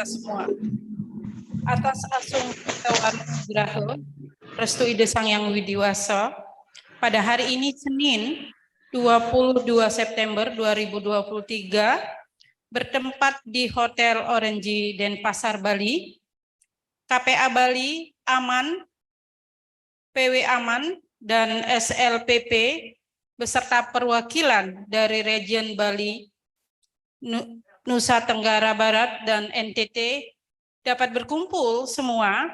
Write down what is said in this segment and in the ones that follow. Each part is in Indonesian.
semua. Atas asumsi Graho, Restu Ide Sangyang Widiwasa, pada hari ini Senin 22 September 2023 bertempat di Hotel Orange Denpasar, Bali. KPA Bali aman, PW aman, dan SLPP beserta perwakilan dari Region Bali, Nusa Tenggara Barat, dan NTT dapat berkumpul semua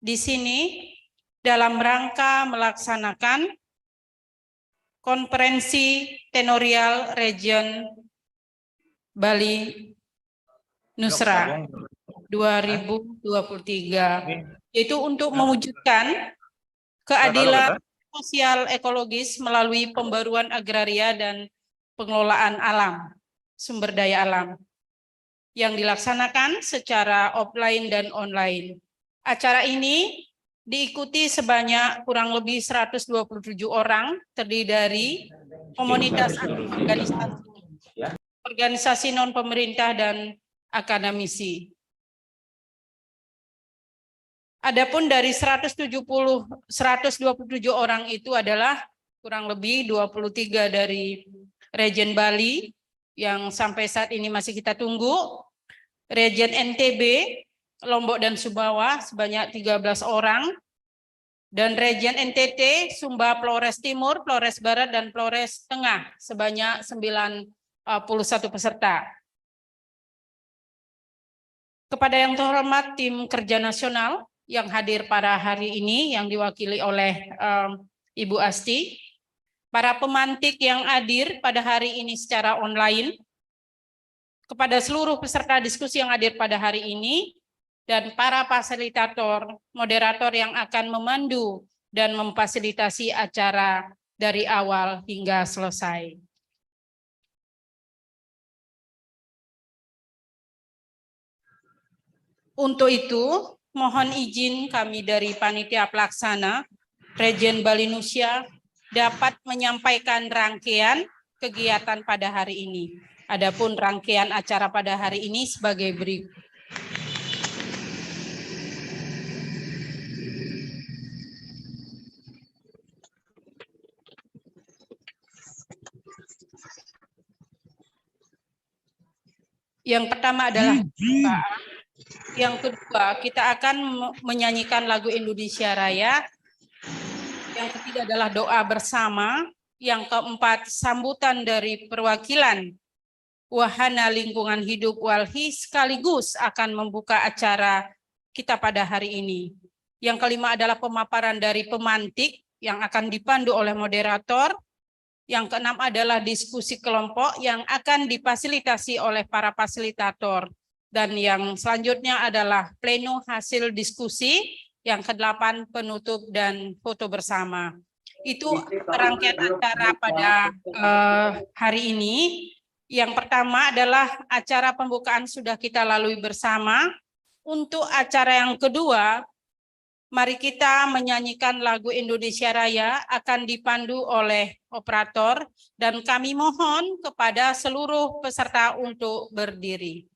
di sini dalam rangka melaksanakan konferensi tenorial Region Bali Nusra 2023, yaitu untuk mewujudkan keadilan sosial ekologis melalui pembaruan agraria dan pengelolaan alam, sumber daya alam, yang dilaksanakan secara offline dan online. Acara ini diikuti sebanyak kurang lebih 127 orang, terdiri dari komunitas organisasi non-pemerintah dan akademisi. Adapun dari 127 orang itu adalah kurang lebih 23 dari Region Bali yang sampai saat ini masih kita tunggu, Region NTB, Lombok dan Sumbawa sebanyak 13 orang, dan Region NTT, Sumba, Flores Timur, Flores Barat, dan Flores Tengah sebanyak 91 peserta. Kepada yang terhormat tim kerja nasional yang hadir pada hari ini yang diwakili oleh Ibu Asti, para pemantik yang hadir pada hari ini secara online, kepada seluruh peserta diskusi yang hadir pada hari ini, dan para fasilitator, moderator yang akan memandu dan memfasilitasi acara dari awal hingga selesai. Untuk itu, mohon izin kami dari Panitia Pelaksana Region Bali Nusa dapat menyampaikan rangkaian kegiatan pada hari ini. Adapun rangkaian acara pada hari ini sebagai berikut. Yang pertama adalah pembukaan. Yang kedua, kita akan menyanyikan lagu Indonesia Raya. Yang ketiga adalah doa bersama. Yang keempat, sambutan dari perwakilan Wahana Lingkungan Hidup Walhi sekaligus akan membuka acara kita pada hari ini. Yang kelima adalah pemaparan dari pemantik yang akan dipandu oleh moderator. Yang keenam adalah diskusi kelompok yang akan difasilitasi oleh para fasilitator. Dan yang selanjutnya adalah pleno hasil diskusi, yang kedelapan penutup dan foto bersama. Itu rangkaian acara pada hari ini. Yang pertama adalah acara pembukaan sudah kita lalui bersama. Untuk acara yang kedua, mari kita menyanyikan lagu Indonesia Raya akan dipandu oleh operator, dan kami mohon kepada seluruh peserta untuk berdiri.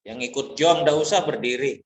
Yang ikut jong nggak usah berdiri.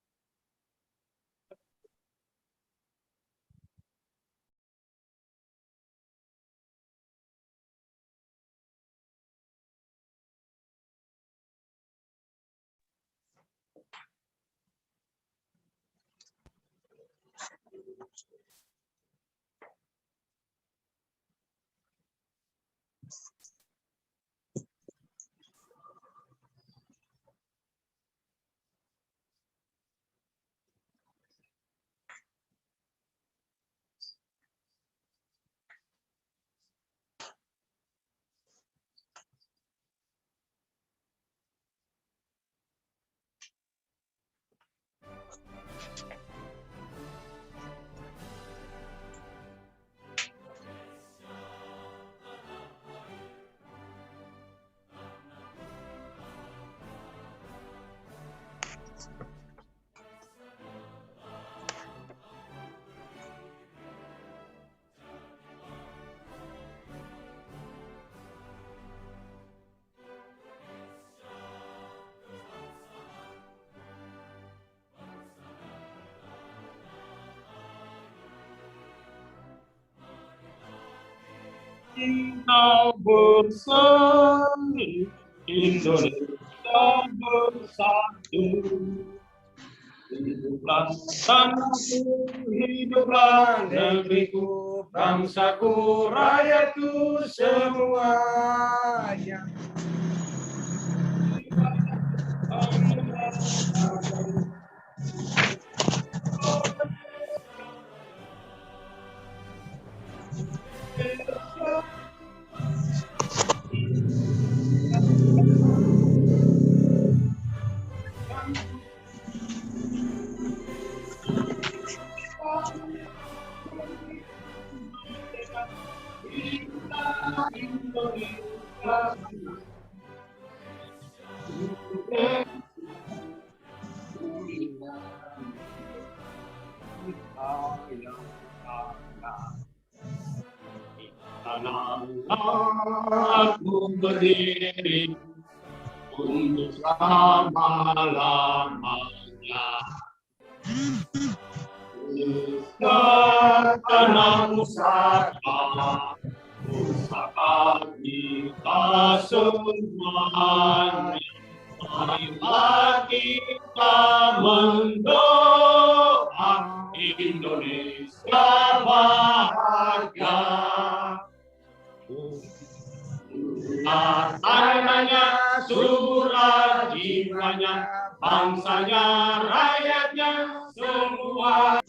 Kita bersatu, Indonesia bersatu. Hiduplah tanahku, hiduplah negeriku, bangsaku, rakyatku semuanya. Aku berdiri untuk selama-lamanya. Tanah pusaka, pusaka kita semuanya. Marilah kita mendoa Indonesia bahagia. Tanahnya, surah jiwanya, bangsanya, rakyatnya, semua.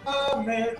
Amin.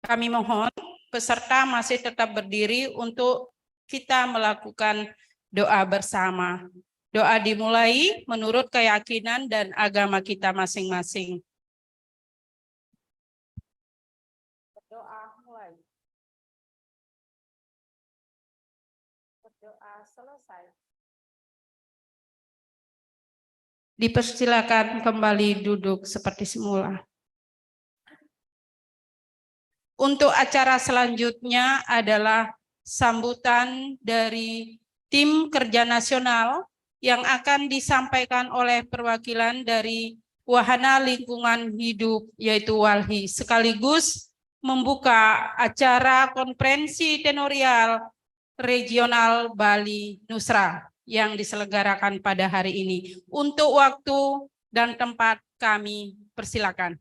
Kami mohon peserta masih tetap berdiri untuk kita melakukan doa bersama. Doa dimulai menurut keyakinan dan agama kita masing-masing. Berdoa mulai. Berdoa selesai. Dipersilakan kembali duduk seperti semula. Untuk acara selanjutnya adalah sambutan dari tim kerja nasional yang akan disampaikan oleh perwakilan dari Wahana Lingkungan Hidup yaitu WALHI, sekaligus membuka acara konferensi tenorial regional Bali Nusra yang diselenggarakan pada hari ini. Untuk waktu dan tempat kami persilakan.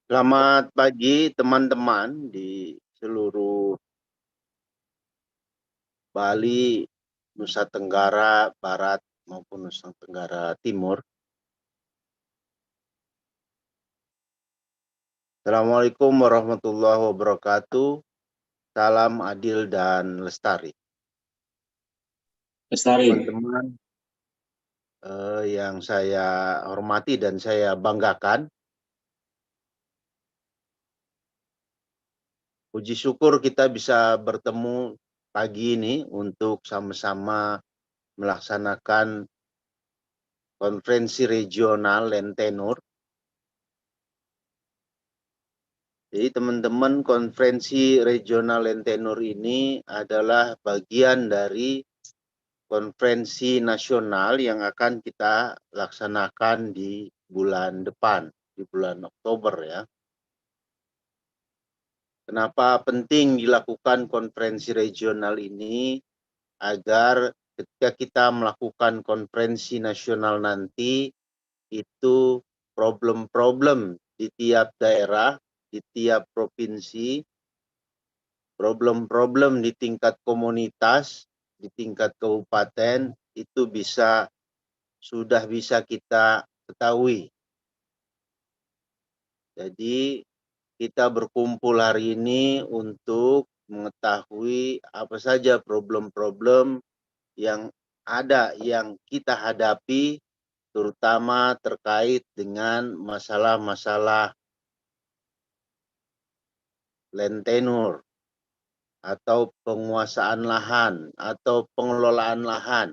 Selamat pagi teman-teman di seluruh Bali, Nusa Tenggara Barat maupun Nusa Tenggara Timur. Assalamualaikum warahmatullahi wabarakatuh. Salam adil dan lestari. Lestari. Teman-teman yang saya hormati dan saya banggakan, puji syukur kita bisa bertemu pagi ini untuk sama-sama melaksanakan konferensi regional Lentenur. Jadi teman-teman, konferensi regional Lentenur ini adalah bagian dari konferensi nasional yang akan kita laksanakan di bulan depan, di bulan Oktober ya. Kenapa penting dilakukan konferensi regional ini? Agar ketika kita melakukan konferensi nasional nanti, itu problem-problem di tiap daerah, di tiap provinsi, problem-problem di tingkat komunitas, di tingkat kabupaten, itu sudah bisa kita ketahui. Jadi kita berkumpul hari ini untuk mengetahui apa saja problem-problem yang ada, yang kita hadapi, terutama terkait dengan masalah-masalah Lentenur atau penguasaan lahan atau pengelolaan lahan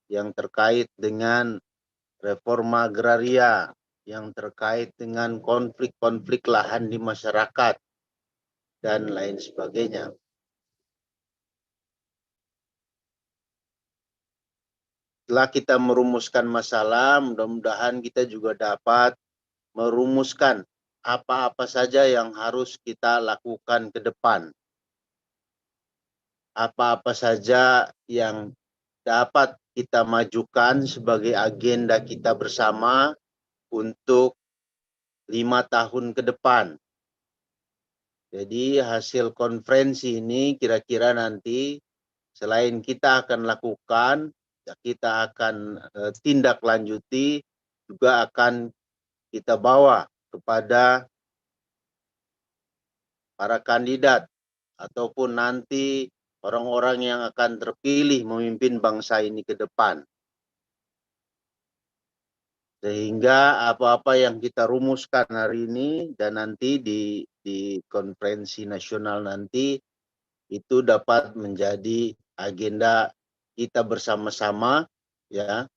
yang terkait dengan reforma agraria, yang terkait dengan konflik-konflik lahan di masyarakat, dan lain sebagainya. Setelah kita merumuskan masalah, mudah-mudahan kita juga dapat merumuskan apa-apa saja yang harus kita lakukan ke depan. Apa-apa saja yang dapat kita majukan sebagai agenda kita bersama untuk 5 tahun ke depan. Jadi hasil konferensi ini kira-kira nanti selain kita akan lakukan, kita akan tindak lanjuti, juga akan kita bawa kepada para kandidat ataupun nanti orang-orang yang akan terpilih memimpin bangsa ini ke depan. Sehingga apa-apa yang kita rumuskan hari ini dan nanti di konferensi nasional nanti itu dapat menjadi agenda kita bersama-sama ya,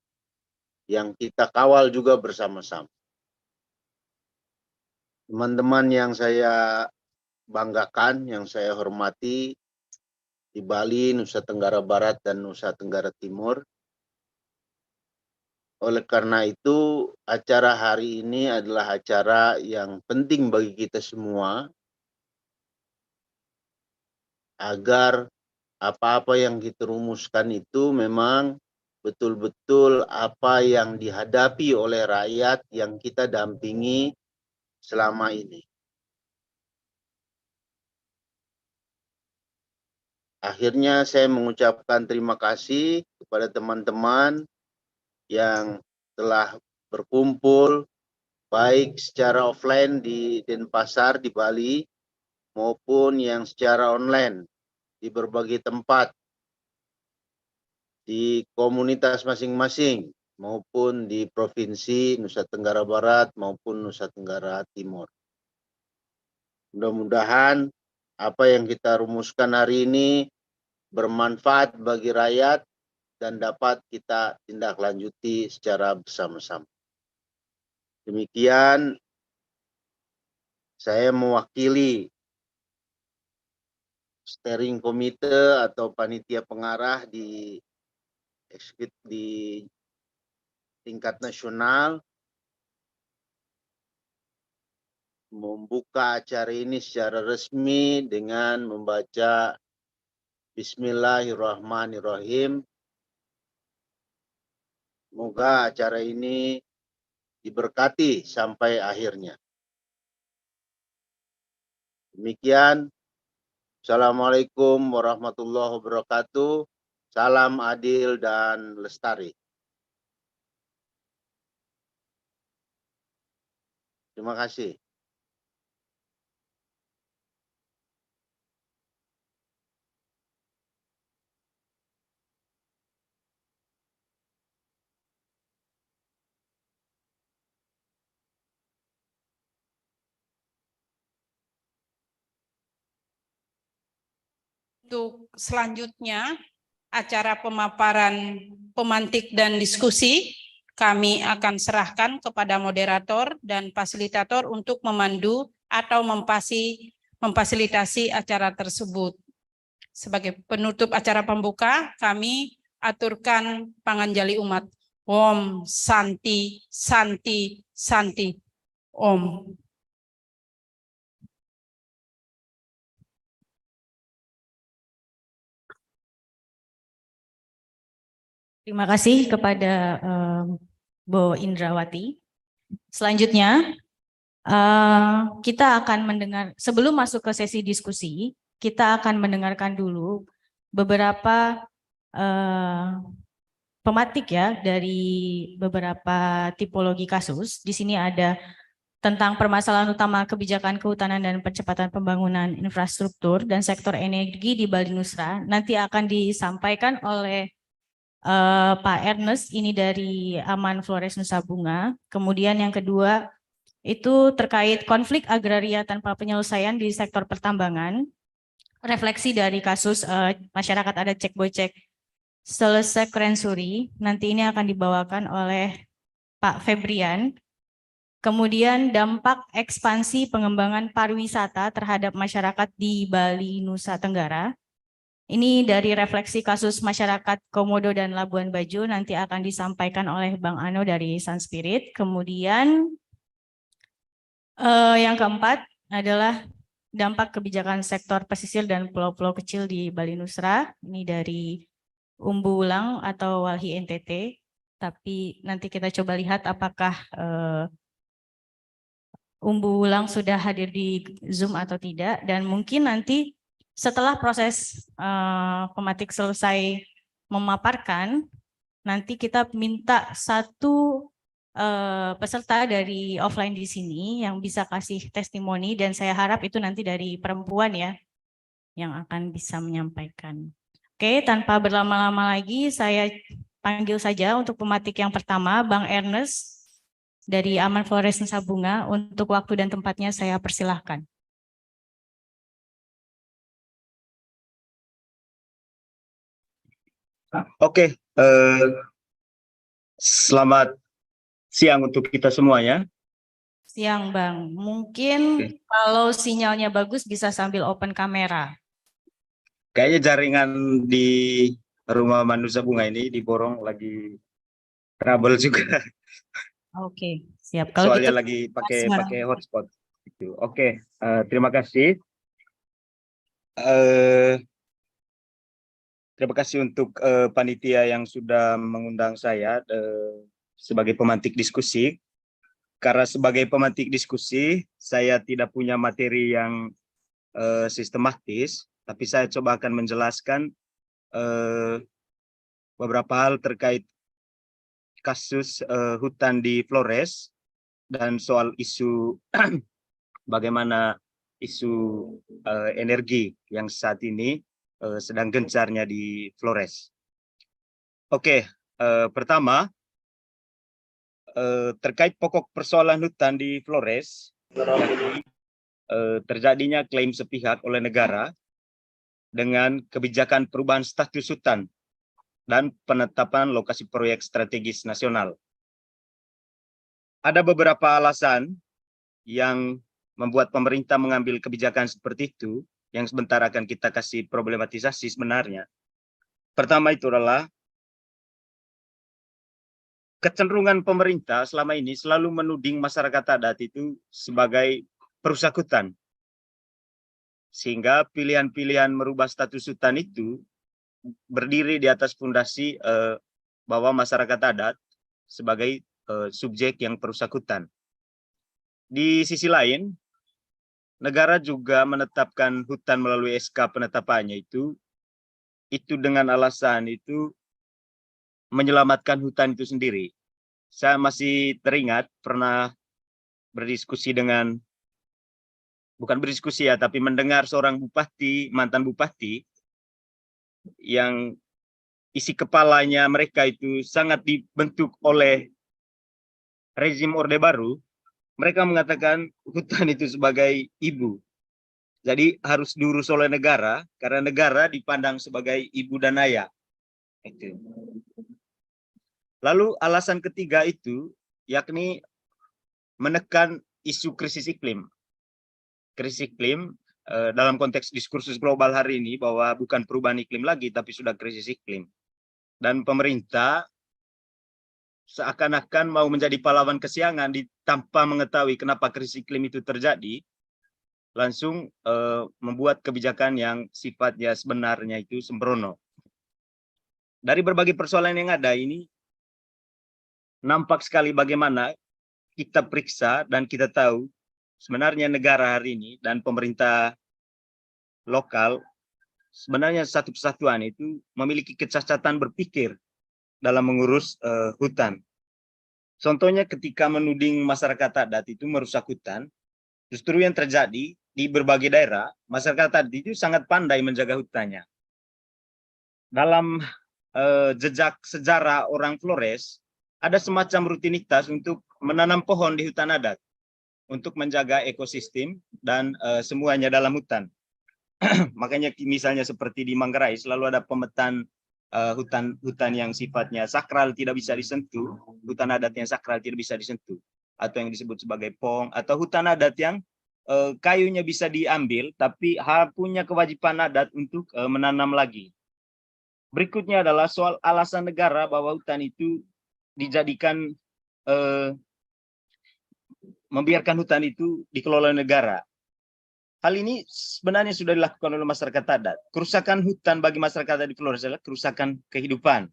yang kita kawal juga bersama-sama. Teman-teman yang saya banggakan, yang saya hormati di Bali, Nusa Tenggara Barat dan Nusa Tenggara Timur. Oleh karena itu, acara hari ini adalah acara yang penting bagi kita semua agar apa-apa yang kita rumuskan itu memang betul-betul apa yang dihadapi oleh rakyat yang kita dampingi selama ini. Akhirnya saya mengucapkan terima kasih kepada teman-teman yang telah berkumpul baik secara offline di Denpasar di Bali maupun yang secara online di berbagai tempat di komunitas masing-masing maupun di provinsi Nusa Tenggara Barat maupun Nusa Tenggara Timur. Mudah-mudahan apa yang kita rumuskan hari ini bermanfaat bagi rakyat dan dapat kita tindak lanjuti secara bersama-sama. Demikian saya mewakili steering komite atau panitia pengarah di tingkat nasional membuka acara ini secara resmi dengan membaca Bismillahirrahmanirrahim. Semoga acara ini diberkati sampai akhirnya. Demikian. Assalamualaikum warahmatullahi wabarakatuh. Salam adil dan lestari. Terima kasih. Untuk selanjutnya, acara pemaparan pemantik dan diskusi, kami akan serahkan kepada moderator dan fasilitator untuk memandu atau memfasilitasi acara tersebut. Sebagai penutup acara pembuka, kami aturkan panganjali umat. Om Santi, Santi, Santi. Om. Terima kasih kepada Bu Indrawati. Selanjutnya, kita akan mendengar, sebelum masuk ke sesi diskusi, kita akan mendengarkan dulu beberapa pematik ya dari beberapa tipologi kasus. Di sini ada tentang permasalahan utama kebijakan kehutanan dan percepatan pembangunan infrastruktur dan sektor energi di Bali Nusra. Nanti akan disampaikan oleh Pak Ernest, ini dari Aman Flores Nusa Bunga. Kemudian yang kedua itu terkait konflik agraria tanpa penyelesaian di sektor pertambangan. Refleksi dari kasus masyarakat adat Cek Bocek Selesai Krensuri. Nanti ini akan dibawakan oleh Pak Febrian. Kemudian dampak ekspansi pengembangan pariwisata terhadap masyarakat di Bali Nusa Tenggara. Ini dari refleksi kasus masyarakat Komodo dan Labuan Bajo, nanti akan disampaikan oleh Bang Ano dari Sun Spirit. Kemudian yang keempat adalah dampak kebijakan sektor pesisir dan pulau-pulau kecil di Bali Nusra. Ini dari Umbu Ulang atau Walhi NTT. Tapi nanti kita coba lihat apakah Umbu Ulang sudah hadir di Zoom atau tidak. Dan mungkin nanti setelah proses pematik selesai memaparkan, nanti kita minta satu peserta dari offline di sini yang bisa kasih testimoni, dan saya harap itu nanti dari perempuan ya, yang akan bisa menyampaikan. Oke, tanpa berlama-lama lagi, saya panggil saja untuk pematik yang pertama, Bang Ernest dari Aman Flores Nusa Bunga. Untuk waktu dan tempatnya saya persilahkan. Oke, selamat siang untuk kita semuanya. Siang Bang, mungkin kalau sinyalnya bagus bisa sambil open kamera. Kayaknya jaringan di rumah Nusa Bunga ini diborong lagi trouble juga. Oke, siap. Kalau Soalnya gitu lagi pakai hotspot. Gitu. Oke, terima kasih. Terima kasih untuk panitia yang sudah mengundang saya sebagai pemantik diskusi. Karena sebagai pemantik diskusi, saya tidak punya materi yang sistematis, tapi saya coba akan menjelaskan beberapa hal terkait kasus hutan di Flores dan soal isu bagaimana isu energi yang saat ini sedang gencarnya di Flores. Oke, pertama terkait pokok persoalan hutan di Flores, terjadinya klaim sepihak oleh negara dengan kebijakan perubahan status hutan dan penetapan lokasi proyek strategis nasional. Ada beberapa alasan yang membuat pemerintah mengambil kebijakan seperti itu, yang sebentar akan kita kasih problematisasi sebenarnya. Pertama itu adalah kecenderungan pemerintah selama ini selalu menuding masyarakat adat itu sebagai perusak hutan. Sehingga pilihan-pilihan merubah status hutan itu berdiri di atas fondasi bahwa masyarakat adat sebagai subjek yang perusak hutan. Di sisi lain, negara juga menetapkan hutan melalui SK penetapannya itu dengan alasan itu menyelamatkan hutan itu sendiri. Saya masih teringat pernah berdiskusi dengan, bukan berdiskusi ya, tapi mendengar seorang bupati, mantan bupati, yang isi kepalanya mereka itu sangat dibentuk oleh rezim Orde Baru. Mereka mengatakan hutan itu sebagai ibu. Jadi harus diurus oleh negara, karena negara dipandang sebagai ibu dan ayah. Itu. Lalu alasan ketiga itu, yakni menekan isu krisis iklim. Krisis iklim dalam konteks diskursus global hari ini, bahwa bukan perubahan iklim lagi, tapi sudah krisis iklim. Dan pemerintah seakan-akan mau menjadi pahlawan kesiangan tanpa mengetahui kenapa krisis iklim itu terjadi, langsung membuat kebijakan yang sifatnya sebenarnya itu sembrono. Dari berbagai persoalan yang ada ini, nampak sekali bagaimana kita periksa dan kita tahu sebenarnya negara hari ini dan pemerintah lokal sebenarnya satu kesatuan itu memiliki kecacatan berpikir dalam mengurus hutan. Contohnya ketika menuding masyarakat adat itu merusak hutan, justru yang terjadi di berbagai daerah, masyarakat adat itu sangat pandai menjaga hutannya. Dalam jejak sejarah orang Flores, ada semacam rutinitas untuk menanam pohon di hutan adat, untuk menjaga ekosistem dan semuanya dalam hutan. Makanya misalnya seperti di Manggarai selalu ada pemetaan hutan yang sifatnya sakral tidak bisa disentuh, hutan adat yang sakral tidak bisa disentuh, atau yang disebut sebagai pong, atau hutan adat yang kayunya bisa diambil tapi punya kewajiban adat untuk menanam lagi. Berikutnya adalah soal alasan negara bahwa hutan itu dijadikan membiarkan hutan itu dikelola negara. Hal ini sebenarnya sudah dilakukan oleh masyarakat adat. Kerusakan hutan bagi masyarakat adat di Flores adalah kerusakan kehidupan.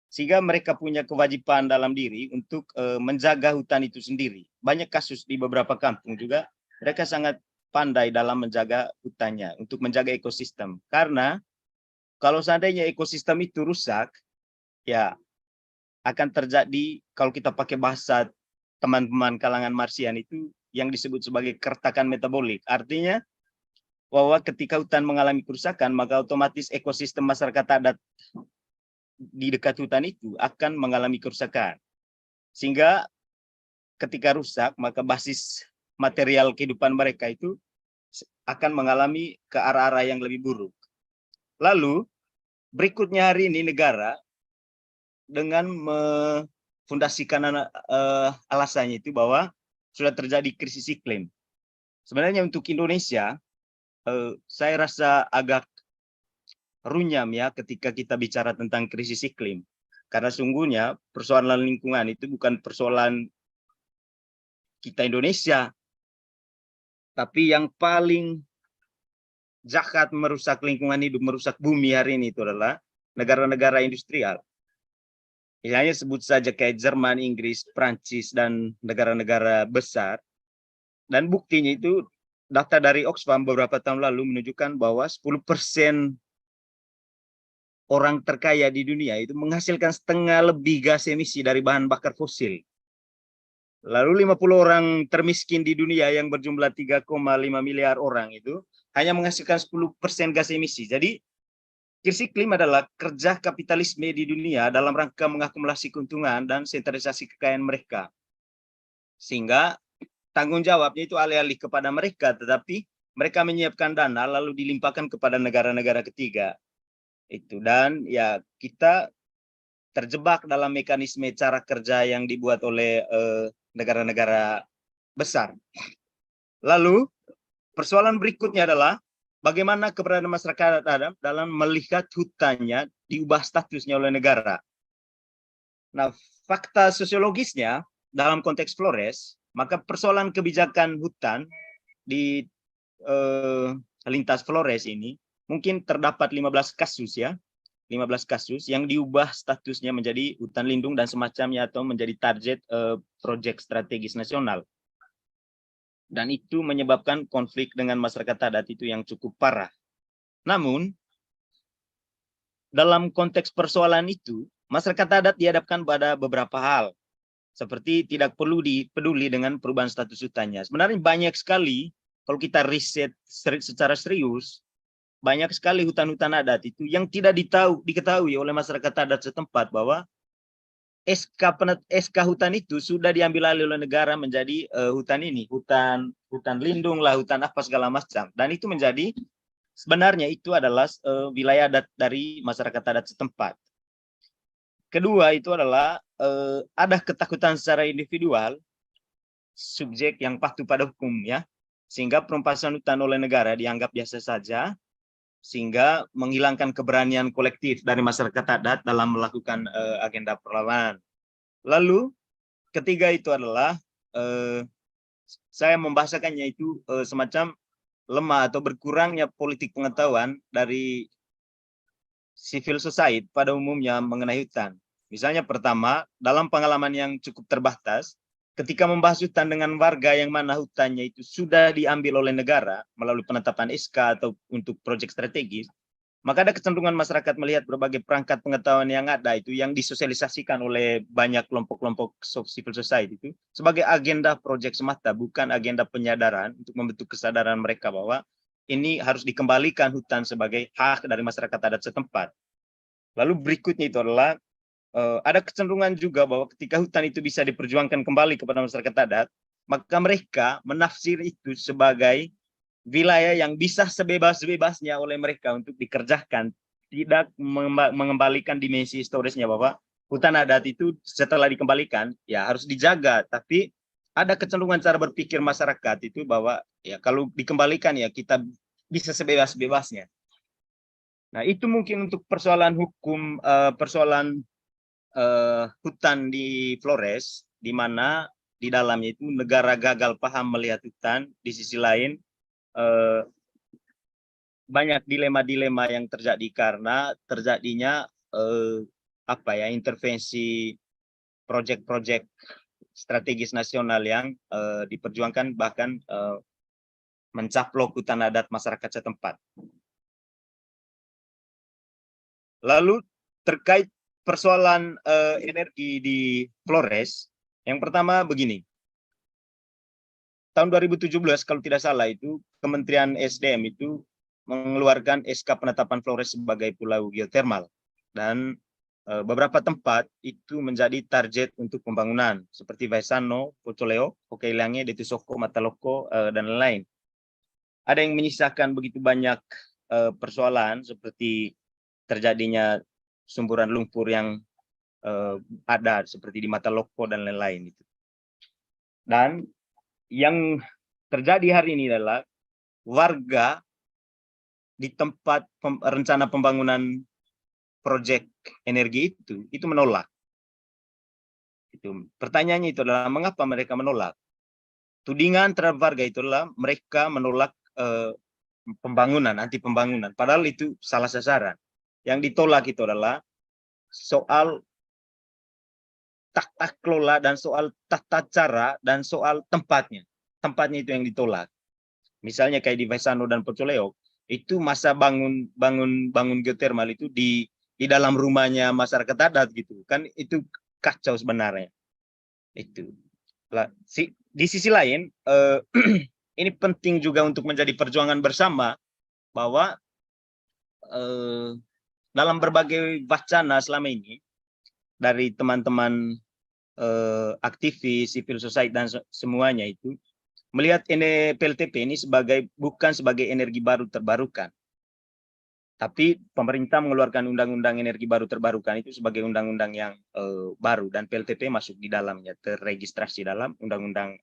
Sehingga mereka punya kewajiban dalam diri untuk menjaga hutan itu sendiri. Banyak kasus di beberapa kampung juga, mereka sangat pandai dalam menjaga hutannya, untuk menjaga ekosistem. Karena kalau seandainya ekosistem itu rusak, ya akan terjadi, kalau kita pakai bahasa teman-teman kalangan Marsian itu, yang disebut sebagai keretakan metabolik. Artinya bahwa ketika hutan mengalami kerusakan, maka otomatis ekosistem masyarakat adat di dekat hutan itu akan mengalami kerusakan. Sehingga ketika rusak, maka basis material kehidupan mereka itu akan mengalami ke arah-arah yang lebih buruk. Lalu berikutnya hari ini negara dengan mefundasikan alasannya itu bahwa sudah terjadi krisis iklim. Sebenarnya untuk Indonesia, saya rasa agak runyam ya ketika kita bicara tentang krisis iklim. Karena sungguhnya persoalan lingkungan itu bukan persoalan kita Indonesia, tapi yang paling jahat merusak lingkungan hidup, merusak bumi hari ini itu adalah negara-negara industrial. Misalnya sebut saja kayak Jerman, Inggris, Prancis, dan negara-negara besar. Dan buktinya itu data dari Oxfam beberapa tahun lalu menunjukkan bahwa 10% orang terkaya di dunia itu menghasilkan setengah lebih gas emisi dari bahan bakar fosil. Lalu 50 orang termiskin di dunia yang berjumlah 3,5 miliar orang itu hanya menghasilkan 10% gas emisi. Jadi krisis iklim adalah kerja kapitalisme di dunia dalam rangka mengakumulasi keuntungan dan sentralisasi kekayaan mereka. Sehingga tanggung jawabnya itu alih-alih kepada mereka, tetapi mereka menyiapkan dana lalu dilimpahkan kepada negara-negara ketiga. Itu, dan ya kita terjebak dalam mekanisme cara kerja yang dibuat oleh negara-negara besar. Lalu persoalan berikutnya adalah bagaimana keberadaan masyarakat adat dalam melihat hutannya diubah statusnya oleh negara. Nah, fakta sosiologisnya dalam konteks Flores, maka persoalan kebijakan hutan di lintas Flores ini mungkin terdapat 15 kasus ya, 15 kasus yang diubah statusnya menjadi hutan lindung dan semacamnya atau menjadi target proyek strategis nasional. dan itu menyebabkan konflik dengan masyarakat adat itu yang cukup parah. Namun, dalam konteks persoalan itu, masyarakat adat dihadapkan pada beberapa hal, seperti tidak perlu dipeduli dengan perubahan status hutannya. Sebenarnya banyak sekali, kalau kita riset secara serius, banyak sekali hutan-hutan adat itu yang tidak diketahui oleh masyarakat adat setempat bahwa SK hutan itu sudah diambil alih oleh negara menjadi hutan lindung lah, hutan apa segala macam. Dan itu menjadi sebenarnya itu adalah wilayah adat dari masyarakat adat setempat. Kedua itu adalah ada ketakutan secara individual subjek yang patuh pada hukum ya, sehingga perampasan hutan oleh negara dianggap biasa saja, sehingga menghilangkan keberanian kolektif dari masyarakat adat dalam melakukan agenda perlawanan. Lalu ketiga itu adalah saya membahasakannya itu semacam lemah atau berkurangnya politik pengetahuan dari civil society pada umumnya mengenai hutan. Misalnya pertama, dalam pengalaman yang cukup terbatas, ketika membahas hutan dengan warga yang mana hutannya itu sudah diambil oleh negara melalui penetapan SK atau untuk proyek strategis, maka ada kecenderungan masyarakat melihat berbagai perangkat pengetahuan yang ada itu yang disosialisasikan oleh banyak kelompok-kelompok civil society itu sebagai agenda proyek semata, bukan agenda penyadaran untuk membentuk kesadaran mereka bahwa ini harus dikembalikan hutan sebagai hak dari masyarakat adat setempat. Lalu berikutnya itu adalah ada kecenderungan juga bahwa ketika hutan itu bisa diperjuangkan kembali kepada masyarakat adat, maka mereka menafsir itu sebagai wilayah yang bisa sebebas-bebasnya oleh mereka untuk dikerjakan, tidak mengembalikan dimensi historisnya bahwa hutan adat itu setelah dikembalikan ya harus dijaga, tapi ada kecenderungan cara berpikir masyarakat itu bahwa ya kalau dikembalikan ya kita bisa sebebas-bebasnya. Nah, itu mungkin untuk persoalan hukum, persoalan hutan di Flores, di mana di dalamnya itu negara gagal paham melihat hutan. Di sisi lain banyak dilema-dilema yang terjadi karena terjadinya intervensi proyek-proyek strategis nasional yang diperjuangkan bahkan mencaplok hutan adat masyarakat setempat. Lalu terkait persoalan energi di Flores, yang pertama begini. Tahun 2017 kalau tidak salah itu Kementerian SDM itu mengeluarkan SK penetapan Flores sebagai pulau geotermal, dan beberapa tempat itu menjadi target untuk pembangunan seperti Vaisano, Pocoleo, Kokailange, Detusoko, Mataloko, dan lain-lain. Ada yang menyisakan begitu banyak persoalan seperti terjadinya sumburan lumpur yang ada seperti di Mataloko dan lain-lain itu. Dan yang terjadi hari ini adalah warga di tempat rencana pembangunan proyek energi itu menolak. Itu pertanyaannya itu adalah mengapa mereka menolak? Tudingan terhadap warga itu adalah mereka menolak pembangunan, anti pembangunan. Padahal itu salah sasaran. Yang ditolak itu adalah soal tata kelola dan soal tata cara dan soal tempatnya. Tempatnya itu yang ditolak. Misalnya kayak di Vaisano dan Pocoleo, itu masa bangun geotermal itu di dalam rumahnya masyarakat adat gitu. Kan itu kacau sebenarnya. Itu. Di sisi lain, ini penting juga untuk menjadi perjuangan bersama bahwa dalam berbagai wacana selama ini dari teman-teman aktivis, civil society dan semuanya itu melihat PLTP ini bukan sebagai energi baru terbarukan. Tapi pemerintah mengeluarkan undang-undang energi baru terbarukan itu sebagai undang-undang yang baru, dan PLTP masuk di dalamnya, terregistrasi dalam undang-undang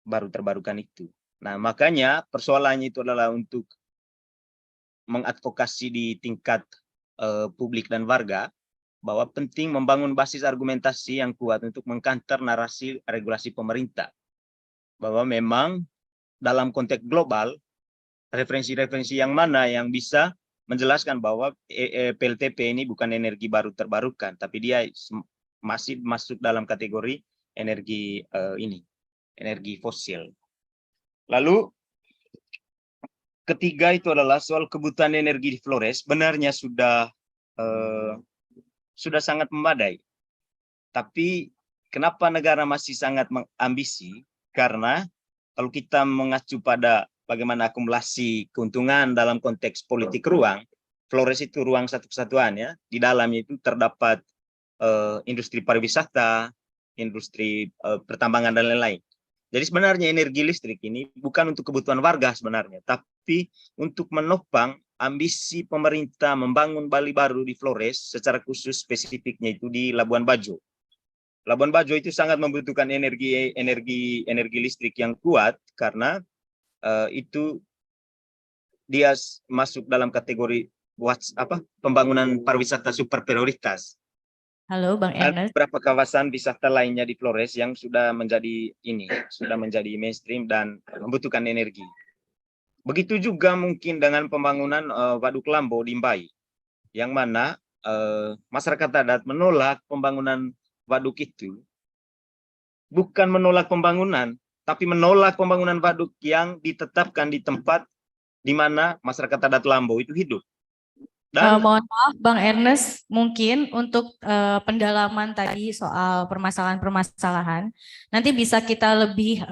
baru terbarukan itu. Nah, makanya persoalannya itu adalah untuk mengadvokasi di tingkat publik dan warga bahwa penting membangun basis argumentasi yang kuat untuk mengkanter narasi regulasi pemerintah. Bahwa memang dalam konteks global, referensi-referensi yang mana yang bisa menjelaskan bahwa PLTP ini bukan energi baru terbarukan, tapi dia masih masuk dalam kategori energi energi fosil. Lalu ketiga itu adalah soal kebutuhan energi di Flores, benarnya sudah sangat memadai. Tapi kenapa negara masih sangat mengambisi? Karena kalau kita mengacu pada bagaimana akumulasi keuntungan dalam konteks politik ruang, Flores itu ruang satu kesatuan ya. Di dalamnya itu terdapat industri pariwisata, industri pertambangan dan lain-lain. Jadi sebenarnya energi listrik ini bukan untuk kebutuhan warga sebenarnya, tapi untuk menopang ambisi pemerintah membangun Bali baru di Flores, secara khusus spesifiknya itu di Labuan Bajo. Labuan Bajo itu sangat membutuhkan energi listrik yang kuat karena itu dia masuk dalam kategori pembangunan pariwisata super prioritas. Halo Bang Ada Ernest. beberapa kawasan wisata lainnya di Flores yang sudah menjadi mainstream dan membutuhkan energi. Begitu juga mungkin dengan pembangunan Waduk Lambo di Mbai, yang mana masyarakat adat menolak pembangunan waduk itu, bukan menolak pembangunan, tapi menolak pembangunan waduk yang ditetapkan di tempat di mana masyarakat adat Lambo itu hidup. Dan Mohon maaf Bang Ernest, mungkin untuk pendalaman tadi soal permasalahan-permasalahan, nanti bisa kita lebih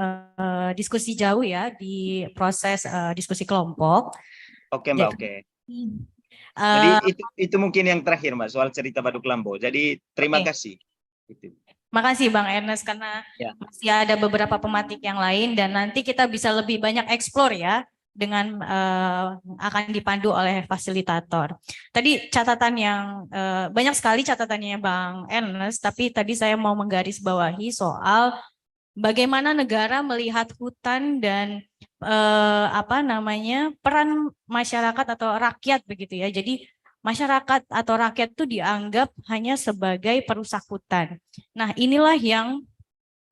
diskusi jauh ya di proses diskusi kelompok. oke Mbak, Jadi, oke. Jadi itu mungkin yang terakhir Mbak, soal cerita Waduk Lambo. Jadi terima kasih. Makasih Bang Ernest karena masih ada beberapa pematik yang lain dan nanti kita bisa lebih banyak eksplor ya dengan akan dipandu oleh fasilitator. Tadi catatan yang banyak sekali catatannya Bang Ernest, tapi tadi saya mau menggarisbawahi soal bagaimana negara melihat hutan dan peran masyarakat atau rakyat begitu ya. Jadi masyarakat atau rakyat itu dianggap hanya sebagai perusak hutan. Nah, inilah yang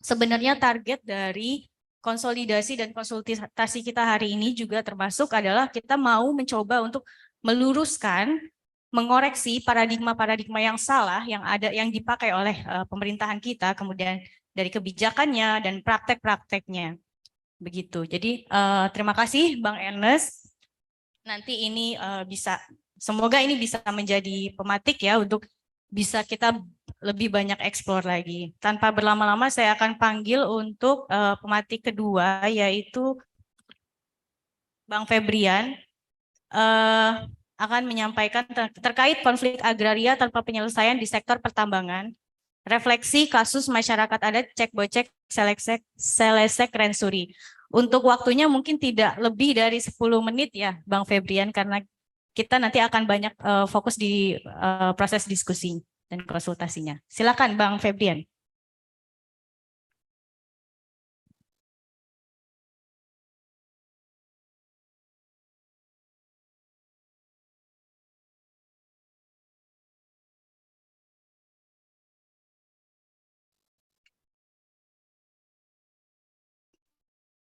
sebenarnya target dari konsolidasi dan konsultasi kita hari ini juga termasuk adalah kita mau mencoba untuk meluruskan, mengoreksi paradigma-paradigma yang salah yang dipakai oleh pemerintahan kita, kemudian dari kebijakannya dan praktek-prakteknya. Begitu. Jadi terima kasih Bang Ernest. Nanti ini semoga ini bisa menjadi pematik ya untuk bisa kita lebih banyak eksplor lagi. Tanpa berlama-lama saya akan panggil untuk pematik kedua yaitu Bang Febrian akan menyampaikan terkait konflik agraria tanpa penyelesaian di sektor pertambangan. Refleksi kasus masyarakat adat Cek Bocek Selesek Rensuri. Untuk waktunya mungkin tidak lebih dari 10 menit ya Bang Febrian karena kita nanti akan banyak fokus di proses diskusi dan konsultasinya. Silakan Bang Febrian.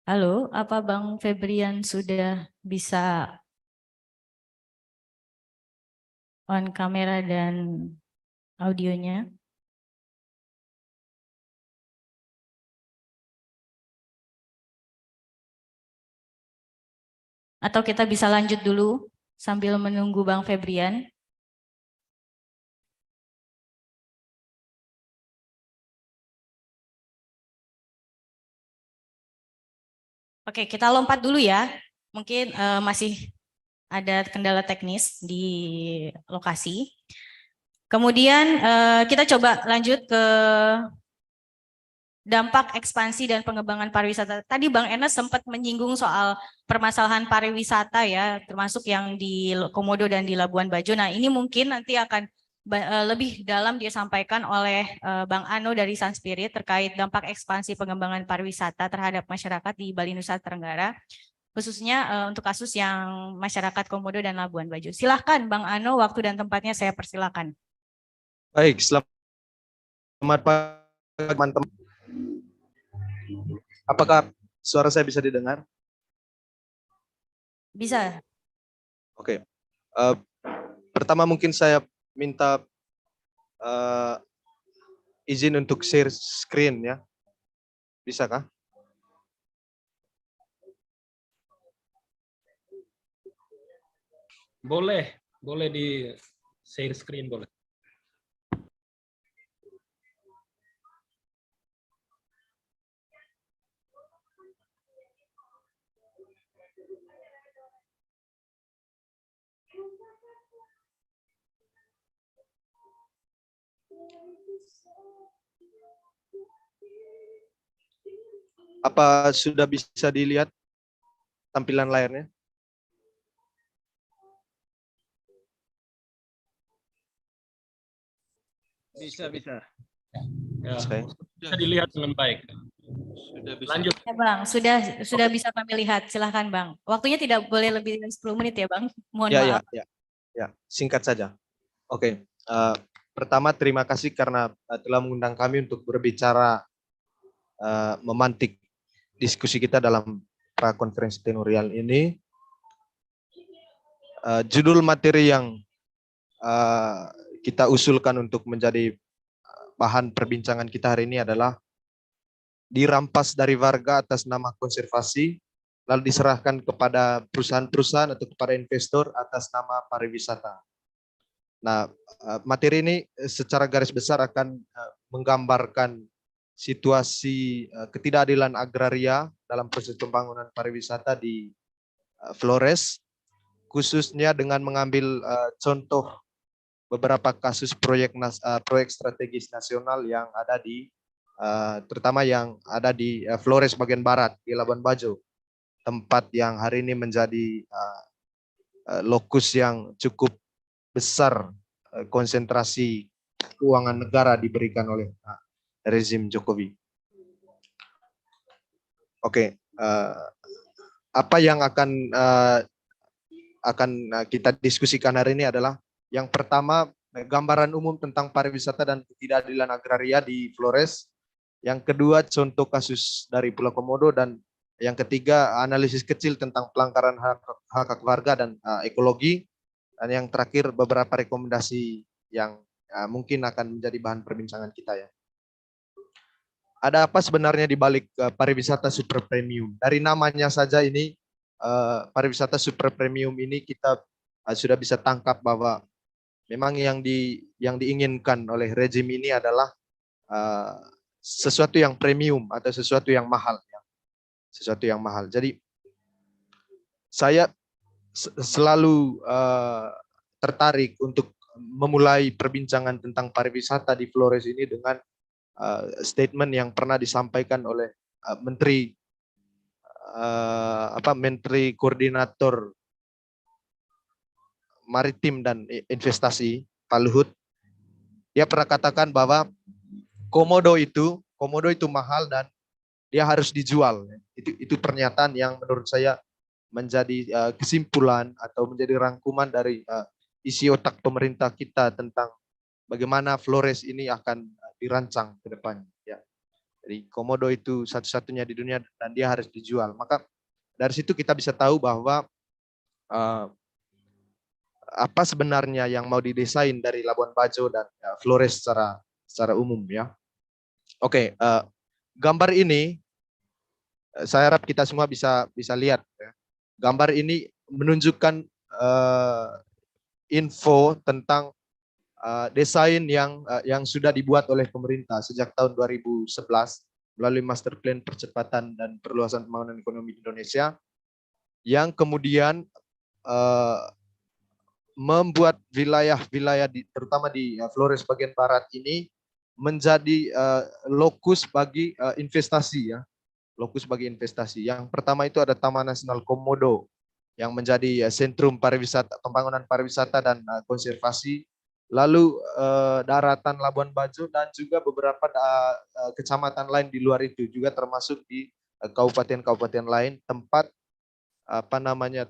Halo, apa Bang Febrian sudah bisa on kamera dan audionya? Atau kita bisa lanjut dulu sambil menunggu Bang Febrian? Oke, kita lompat dulu ya. Mungkin masih ada kendala teknis di lokasi. Kemudian kita coba lanjut ke dampak ekspansi dan pengembangan pariwisata. Tadi Bang Ernest sempat menyinggung soal permasalahan pariwisata ya, termasuk yang di Komodo dan di Labuan Bajo. Nah, ini mungkin nanti akan lebih dalam disampaikan oleh Bang Ano dari Sun Spirit terkait dampak ekspansi pengembangan pariwisata terhadap masyarakat di Bali Nusa Tenggara, khususnya untuk kasus yang masyarakat Komodo dan Labuan Bajo. Silahkan Bang Ano, waktu dan tempatnya saya persilakan. Baik, selamat pagi teman-teman. Apakah suara saya bisa didengar? Bisa. Oke. Pertama mungkin saya minta izin untuk share screen ya. Bisakah? Boleh di share screen boleh. Apa sudah bisa dilihat tampilan layarnya? Bisa. Ya, Oke. bisa dilihat dengan baik. Lanjut. Ya Bang, sudah bisa kami lihat. Silahkan Bang. Waktunya tidak boleh lebih dari 10 menit ya Bang. Mohon maaf. Ya, singkat saja. Oke, pertama terima kasih karena telah mengundang kami untuk berbicara memantik diskusi kita dalam prakonferensi tenorial ini. Judul materi yang kita usulkan untuk menjadi bahan perbincangan kita hari ini adalah dirampas dari warga atas nama konservasi, lalu diserahkan kepada perusahaan-perusahaan atau kepada investor atas nama pariwisata. Nah, materi ini secara garis besar akan menggambarkan situasi ketidakadilan agraria dalam proses pembangunan pariwisata di Flores, khususnya dengan mengambil contoh beberapa kasus proyek strategis nasional yang ada di terutama yang ada di Flores bagian barat di Labuan Bajo, tempat yang hari ini menjadi lokus yang cukup besar konsentrasi keuangan negara diberikan oleh rezim Jokowi. Oke, apa yang akan kita diskusikan hari ini adalah yang pertama, gambaran umum tentang pariwisata dan ketidakadilan agraria di Flores. Yang kedua, contoh kasus dari Pulau Komodo. Dan yang ketiga, analisis kecil tentang pelanggaran hak warga dan ekologi. Dan yang terakhir, beberapa rekomendasi yang mungkin akan menjadi bahan perbincangan kita ya. Ada apa sebenarnya di balik pariwisata super premium? Dari namanya saja ini, pariwisata super premium ini kita sudah bisa tangkap bahwa memang yang diinginkan oleh rezim ini adalah sesuatu yang premium atau sesuatu yang mahal, ya. Sesuatu yang mahal. Jadi saya selalu tertarik untuk memulai perbincangan tentang pariwisata di Flores ini dengan statement yang pernah disampaikan oleh Menteri Koordinator Maritim dan Investasi, Pak Luhut. Dia pernah katakan bahwa komodo itu mahal dan dia harus dijual. Itu pernyataan yang menurut saya menjadi kesimpulan atau menjadi rangkuman dari isi otak pemerintah kita tentang bagaimana Flores ini akan dirancang ke depan. Ya. Jadi komodo itu satu-satunya di dunia dan dia harus dijual. Maka dari situ kita bisa tahu bahwa apa sebenarnya yang mau didesain dari Labuan Bajo dan Flores secara umum ya. Oke, gambar ini saya harap kita semua bisa lihat. Ya. Gambar ini menunjukkan info tentang desain yang sudah dibuat oleh pemerintah sejak tahun 2011 melalui Master Plan Percepatan dan Perluasan Pembangunan Ekonomi Indonesia, yang kemudian membuat wilayah-wilayah terutama di Flores bagian barat ini menjadi lokus bagi investasi ya. Lokus bagi investasi. Yang pertama itu ada Taman Nasional Komodo yang menjadi sentrum pariwisata, pembangunan pariwisata dan konservasi. Lalu daratan Labuan Bajo dan juga beberapa kecamatan lain di luar itu juga termasuk di kabupaten-kabupaten lain tempat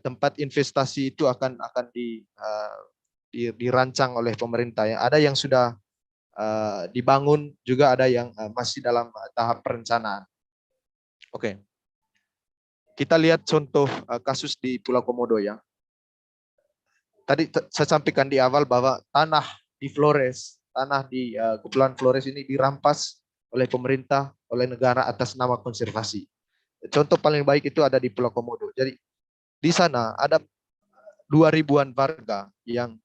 tempat investasi itu akan dirancang oleh pemerintah. Ya. Ada yang sudah dibangun, juga ada yang masih dalam tahap perencanaan. Oke, kita lihat contoh kasus di Pulau Komodo ya. Tadi saya sampaikan di awal bahwa tanah di Flores, tanah di Kepulauan Flores ini dirampas oleh pemerintah, oleh negara atas nama konservasi. Contoh paling baik itu ada di Pulau Komodo. Jadi di sana ada 2.000-an warga yang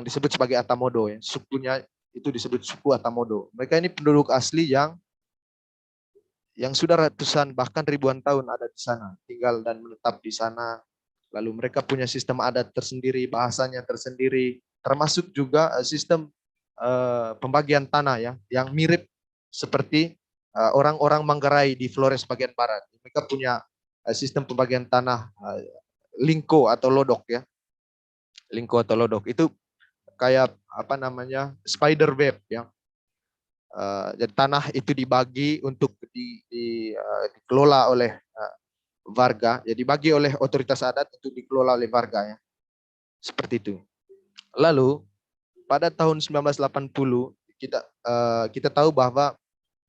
disebut sebagai Atamodo ya. Sukunya itu disebut suku Atamodo. Mereka ini penduduk asli yang sudah ratusan bahkan ribuan tahun ada di sana, tinggal dan menetap di sana. Lalu mereka punya sistem adat tersendiri, bahasanya tersendiri, termasuk juga sistem pembagian tanah ya, yang mirip seperti orang-orang Manggarai di Flores bagian barat. Mereka punya sistem pembagian tanah lingko atau lodok ya. Lingko atau lodok itu kayak apa namanya spider web ya. Jadi tanah itu dibagi untuk dikelola oleh warga, jadi dibagi oleh otoritas adat untuk dikelola oleh warga ya. Seperti itu. Lalu pada tahun 1980 kita tahu bahwa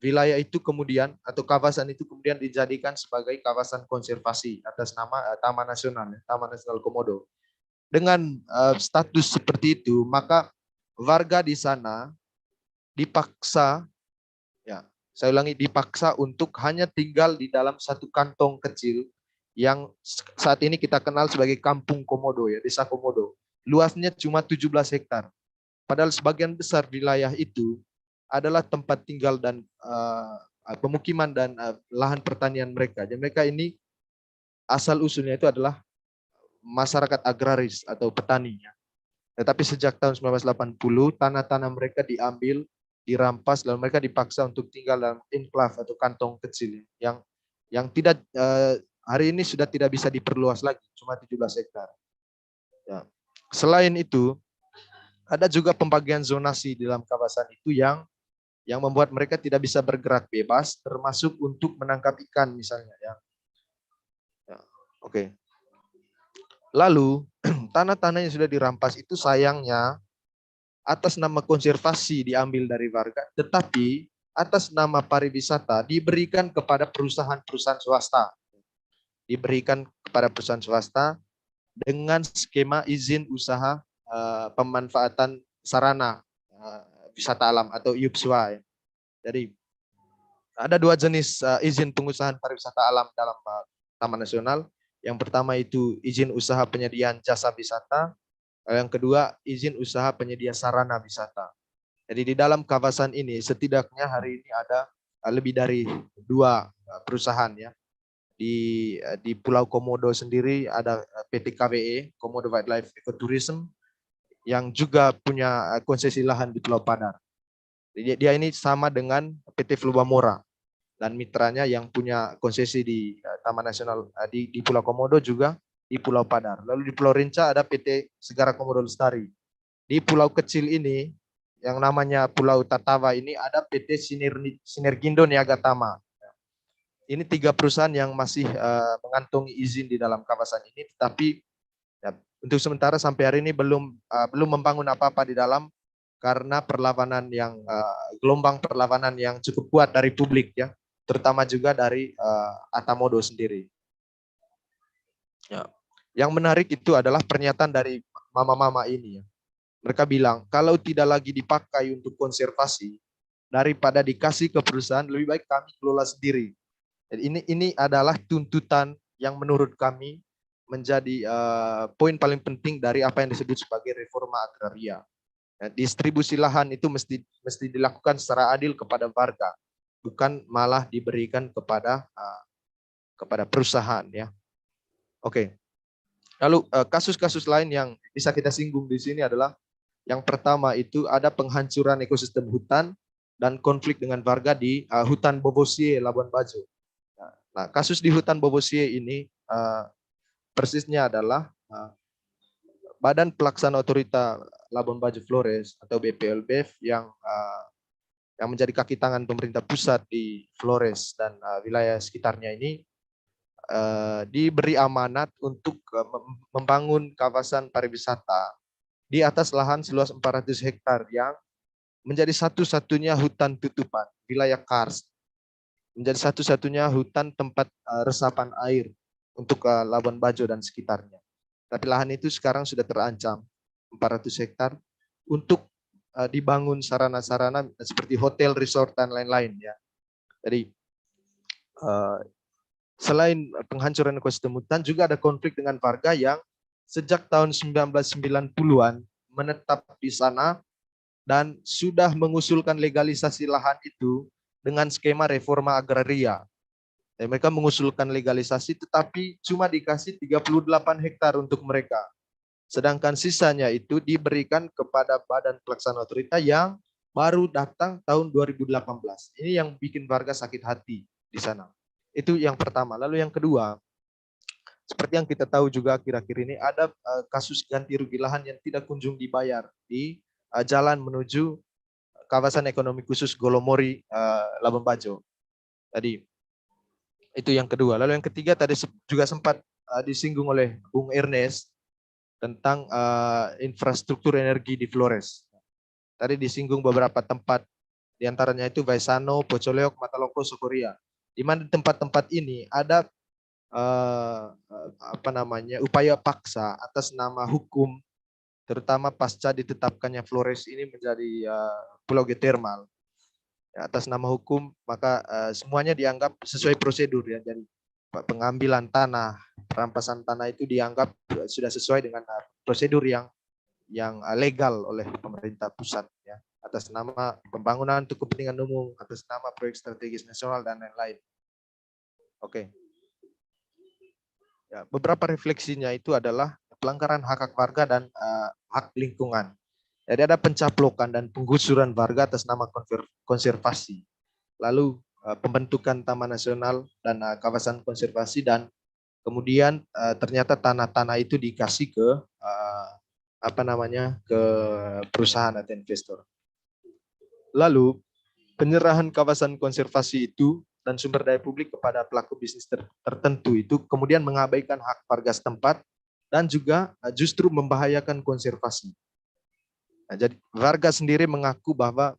wilayah itu kemudian atau kawasan itu kemudian dijadikan sebagai kawasan konservasi atas nama Taman Nasional, Taman Nasional Komodo. Dengan status seperti itu, maka warga di sana dipaksa, ya, saya ulangi, dipaksa untuk hanya tinggal di dalam satu kantong kecil yang saat ini kita kenal sebagai Kampung Komodo, ya, Desa Komodo. Luasnya cuma 17 hektar. Padahal sebagian besar wilayah itu adalah tempat tinggal dan pemukiman dan lahan pertanian mereka. Jadi mereka ini asal usulnya itu adalah masyarakat agraris atau petaninya. Tetapi sejak tahun 1980 tanah-tanah mereka diambil, dirampas, lalu mereka dipaksa untuk tinggal dalam enklave atau kantong kecil yang tidak hari ini sudah tidak bisa diperluas lagi, cuma 17 hektar. Ya. Selain itu, ada juga pembagian zonasi di dalam kawasan itu yang membuat mereka tidak bisa bergerak bebas, termasuk untuk menangkap ikan misalnya. Ya. Oke. Lalu tanah-tanah yang sudah dirampas itu sayangnya atas nama konservasi diambil dari warga, tetapi atas nama pariwisata diberikan kepada perusahaan-perusahaan swasta. Diberikan kepada perusahaan swasta dengan skema izin usaha pemanfaatan sarana wisata alam atau IUPSWA. Jadi ada dua jenis izin pengusahaan pariwisata alam dalam Taman Nasional. Yang pertama itu izin usaha penyediaan jasa wisata. Yang kedua izin usaha penyedia sarana wisata. Jadi di dalam kawasan ini setidaknya hari ini ada lebih dari 2 perusahaan ya. Di Pulau Komodo sendiri ada PT KWE, Komodo Wildlife Ecotourism, yang juga punya konsesi lahan di Pulau Padar. Dia ini sama dengan PT Flubamora dan mitranya yang punya konsesi di Taman Nasional di Pulau Komodo juga di Pulau Padar. Lalu di Pulau Rinca ada PT Segara Komodo Lestari. Di pulau kecil ini yang namanya Pulau Tatawa ini ada PT Sinergindo Niaga Tama. Ini 3 perusahaan yang masih mengantongi izin di dalam kawasan ini, tetapi ya, untuk sementara sampai hari ini belum membangun apa-apa di dalam karena perlawanan yang gelombang perlawanan yang cukup kuat dari publik ya, terutama juga dari Atamodo sendiri. Ya. Yang menarik itu adalah pernyataan dari mama-mama ini ya. Mereka bilang kalau tidak lagi dipakai untuk konservasi daripada dikasih ke perusahaan, lebih baik kami kelola sendiri. Jadi ini adalah tuntutan yang menurut kami menjadi poin paling penting dari apa yang disebut sebagai reforma agraria. Ya, distribusi lahan itu mesti dilakukan secara adil kepada warga, bukan malah diberikan kepada perusahaan ya. Oke. Lalu kasus-kasus lain yang bisa kita singgung di sini adalah yang pertama itu ada penghancuran ekosistem hutan dan konflik dengan warga di hutan Bobosie, Labuan Bajo. Nah, kasus di hutan Bobosie ini persisnya adalah Badan Pelaksana Otorita Labuan Bajo Flores atau BPLBF yang menjadi kaki tangan pemerintah pusat di Flores dan wilayah sekitarnya ini diberi amanat untuk membangun kawasan pariwisata di atas lahan seluas 400 hektar yang menjadi satu-satunya hutan tutupan wilayah Kars, menjadi satu-satunya hutan tempat resapan air untuk Labuan Bajo dan sekitarnya. Tapi lahan itu sekarang sudah terancam 400 hektar untuk dibangun sarana-sarana seperti hotel, resort dan lain-lain ya. Jadi selain penghancuran ekosistem hutan juga ada konflik dengan warga yang sejak tahun 1990-an menetap di sana dan sudah mengusulkan legalisasi lahan itu dengan skema reforma agraria. Mereka mengusulkan legalisasi tetapi cuma dikasih 38 hektar untuk mereka. Sedangkan sisanya itu diberikan kepada Badan Pelaksana Otorita yang baru datang tahun 2018. Ini yang bikin warga sakit hati di sana. Itu yang pertama. Lalu yang kedua, seperti yang kita tahu juga akhir-akhir ini ada kasus ganti rugi lahan yang tidak kunjung dibayar di jalan menuju kawasan ekonomi khusus Golomori, Labuan Bajo. Tadi itu yang kedua. Lalu yang ketiga tadi juga sempat disinggung oleh Bung Ernest tentang infrastruktur energi di Flores. Tadi disinggung beberapa tempat, diantaranya itu Vaisano, Pocoleok, Mataloko, Sokoria. Di mana tempat-tempat ini ada upaya paksa atas nama hukum, terutama pasca ditetapkannya Flores ini menjadi pulau geotermal. Ya, atas nama hukum maka semuanya dianggap sesuai prosedur ya. Jadi pengambilan tanah, perampasan tanah itu dianggap sudah sesuai dengan prosedur yang legal oleh pemerintah pusat ya, atas nama pembangunan untuk kepentingan umum, atas nama proyek strategis nasional dan lain-lain. Oke. Ya, beberapa refleksinya itu adalah pelanggaran hak-hak warga dan hak lingkungan. Jadi ada pencaplokan dan penggusuran warga atas nama konservasi. Lalu pembentukan Taman Nasional dan kawasan konservasi, dan kemudian ternyata tanah-tanah itu dikasih ke ke perusahaan atau investor. Lalu penyerahan kawasan konservasi itu dan sumber daya publik kepada pelaku bisnis tertentu itu kemudian mengabaikan hak warga setempat dan juga justru membahayakan konservasi. Nah, jadi warga sendiri mengaku bahwa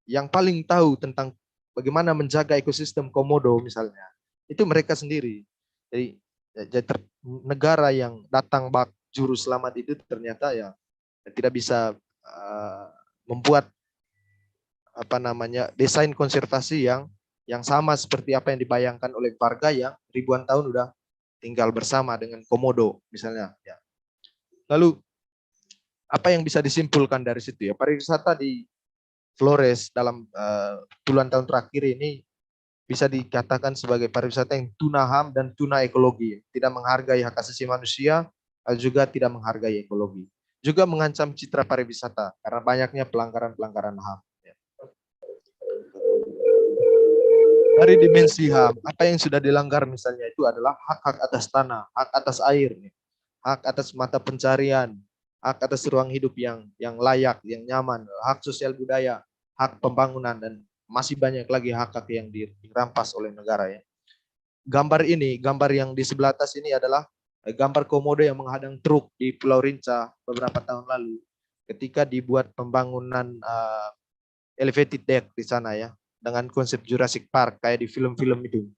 yang paling tahu tentang bagaimana menjaga ekosistem komodo misalnya, itu mereka sendiri. Jadi negara yang datang bak juru selamat itu ternyata ya tidak bisa membuat desain konservasi yang sama seperti apa yang dibayangkan oleh warga yang ribuan tahun udah tinggal bersama dengan komodo misalnya. Ya. Lalu apa yang bisa disimpulkan dari situ ya, pariwisata di Flores dalam puluhan tahun terakhir ini bisa dikatakan sebagai pariwisata yang tuna HAM dan tuna ekologi, tidak menghargai hak asasi manusia, juga tidak menghargai ekologi, juga mengancam citra pariwisata karena banyaknya pelanggaran-pelanggaran HAM. Dari dimensi HAM, apa yang sudah dilanggar misalnya itu adalah hak-hak atas tanah, hak atas air, hak atas mata pencarian, hak atas ruang hidup yang layak, yang nyaman, hak sosial budaya, hak pembangunan, dan masih banyak lagi hak-hak yang dirampas oleh negara ya. Gambar yang di sebelah atas ini adalah gambar komodo yang menghadang truk di Pulau Rinca beberapa tahun lalu ketika dibuat pembangunan elevated deck di sana ya, dengan konsep Jurassic Park kayak di film-film itu.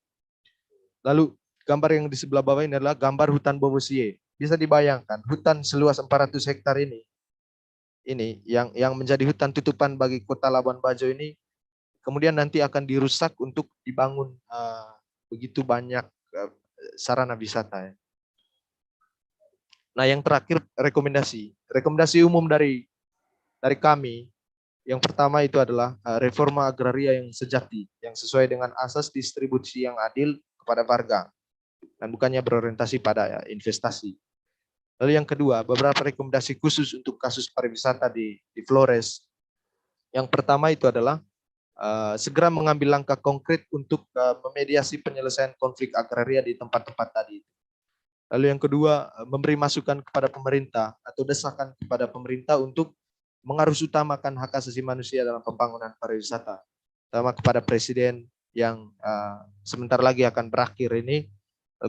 Lalu gambar yang di sebelah bawah ini adalah gambar hutan Bobosie. Bisa dibayangkan hutan seluas 400 hektar ini yang menjadi hutan tutupan bagi kota Labuan Bajo ini kemudian nanti akan dirusak untuk dibangun begitu banyak sarana wisata ya. Nah, yang terakhir rekomendasi umum dari kami. Yang pertama itu adalah reforma agraria yang sejati, yang sesuai dengan asas distribusi yang adil kepada warga dan bukannya berorientasi pada investasi. Lalu yang kedua, beberapa rekomendasi khusus untuk kasus pariwisata di Flores. Yang pertama itu adalah segera mengambil langkah konkret untuk memediasi penyelesaian konflik agraria di tempat-tempat tadi. Lalu yang kedua, memberi masukan kepada pemerintah atau desakan kepada pemerintah untuk mengarusutamakan hak asasi manusia dalam pembangunan pariwisata, terutama kepada Presiden yang sebentar lagi akan berakhir ini,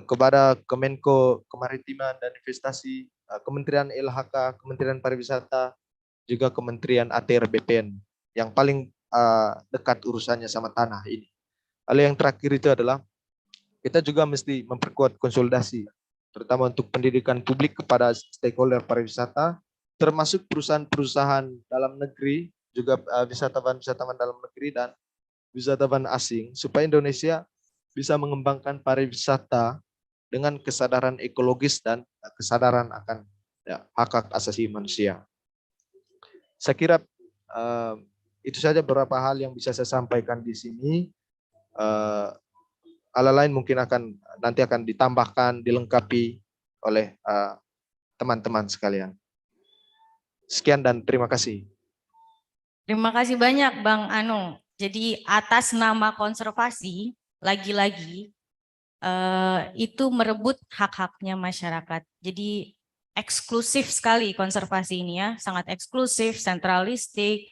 kepada Kemenko Kemaritiman dan Investasi, Kementerian LHK, Kementerian Pariwisata, juga Kementerian ATR BPN yang paling dekat urusannya sama tanah ini. Lalu yang terakhir itu adalah kita juga mesti memperkuat konsolidasi, terutama untuk pendidikan publik kepada stakeholder pariwisata, termasuk perusahaan-perusahaan dalam negeri, juga wisatawan-wisatawan dalam negeri dan wisatawan asing, supaya Indonesia bisa mengembangkan pariwisata dengan kesadaran ekologis dan kesadaran akan ya, hak-hak asasi manusia. Saya kira itu saja beberapa hal yang bisa saya sampaikan di sini. Hal lain mungkin nanti akan ditambahkan, dilengkapi oleh teman-teman sekalian. Sekian dan terima kasih. Terima kasih banyak Bang Ano. Jadi atas nama konservasi, lagi-lagi itu merebut hak-haknya masyarakat. Jadi eksklusif sekali konservasi ini ya, sangat eksklusif, sentralistik.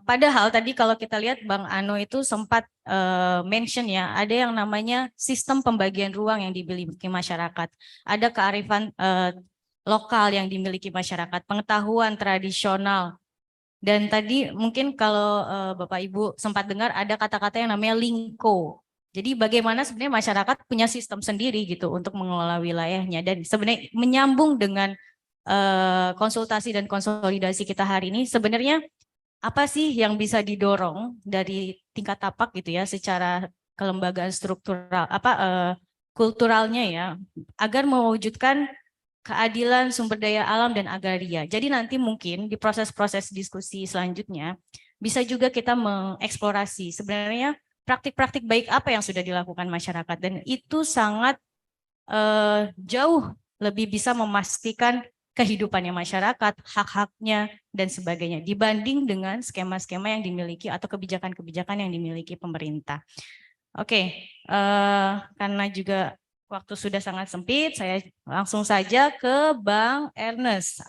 Padahal tadi kalau kita lihat Bang Ano itu sempat mention ya, ada yang namanya sistem pembagian ruang yang dimiliki masyarakat. Ada kearifan lokal yang dimiliki masyarakat, pengetahuan tradisional. Dan tadi mungkin kalau Bapak Ibu sempat dengar ada kata-kata yang namanya lingko. Jadi bagaimana sebenarnya masyarakat punya sistem sendiri gitu untuk mengelola wilayahnya. Dan sebenarnya menyambung dengan konsultasi dan konsolidasi kita hari ini, sebenarnya apa sih yang bisa didorong dari tingkat tapak gitu ya, secara kelembagaan struktural, kulturalnya ya, agar mewujudkan keadilan sumber daya alam dan agraria. Jadi nanti mungkin di proses-proses diskusi selanjutnya bisa juga kita mengeksplorasi sebenarnya praktik-praktik baik apa yang sudah dilakukan masyarakat, dan itu sangat jauh lebih bisa memastikan kehidupannya masyarakat, hak-haknya dan sebagainya dibanding dengan skema-skema yang dimiliki atau kebijakan-kebijakan yang dimiliki pemerintah. Oke, karena juga waktu sudah sangat sempit, saya langsung saja ke Bang Ernest,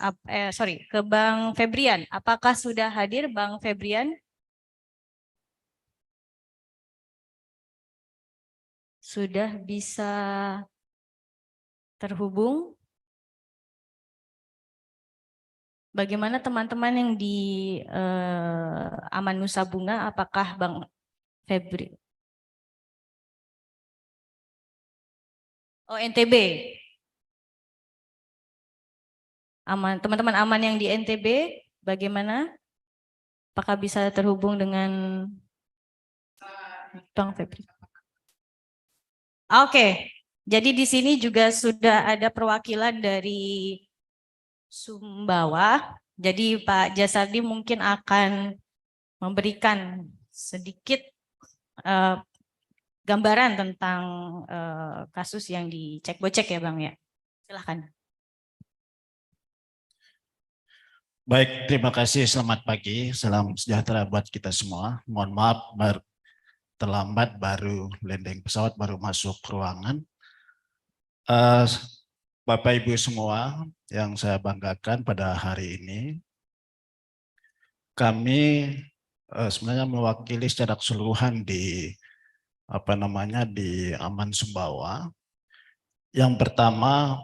ke Bang Febrian. Apakah sudah hadir Bang Febrian? Sudah bisa terhubung? Bagaimana teman-teman yang di Aman Nusa Bunga, apakah Bang Febri? Oh, NTB. Aman, teman-teman aman yang di NTB, bagaimana? Apakah bisa terhubung dengan Bang Febri? Oke, jadi di sini juga sudah ada perwakilan dari Sumbawa. Jadi Pak Jasardi mungkin akan memberikan sedikit gambaran tentang kasus yang dicek bocek ya Bang ya. Silahkan. Baik, terima kasih. Selamat pagi. Salam sejahtera buat kita semua. Mohon maaf terlambat, baru landing pesawat, baru masuk ruangan. Bapak Ibu semua yang saya banggakan pada hari ini, kami sebenarnya mewakili secara keseluruhan di di Aman Sumbawa. Yang pertama,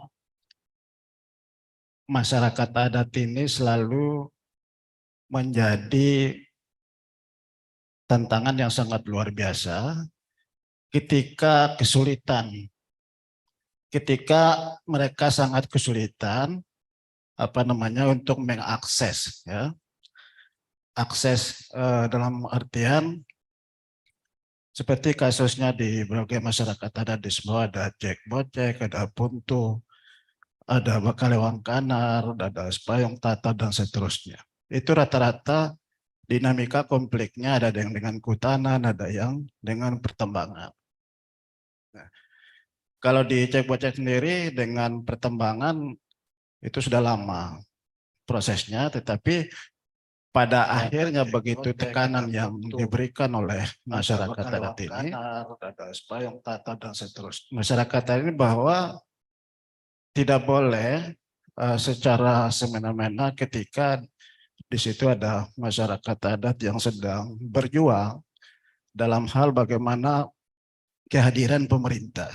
masyarakat adat ini selalu menjadi tantangan yang sangat luar biasa ketika mereka sangat kesulitan untuk mengakses ya. Akses dalam artian seperti kasusnya di berbagai masyarakat adat di semua, ada Cek Bocek, ada Puntu, ada Bakalewang Kanar, ada Spayong Tata dan seterusnya. Itu rata-rata dinamika konfliknya ada yang dengan kehutanan, ada yang dengan pertambangan. Nah, kalau di Cek Bocek sendiri dengan pertambangan itu sudah lama prosesnya, tetapi pada akhirnya begitu tekanan yang diberikan oleh masyarakat adat ini, masyarakat ini bahwa tidak boleh secara semena-mena ketika di situ ada masyarakat adat yang sedang berjuang dalam hal bagaimana kehadiran pemerintah.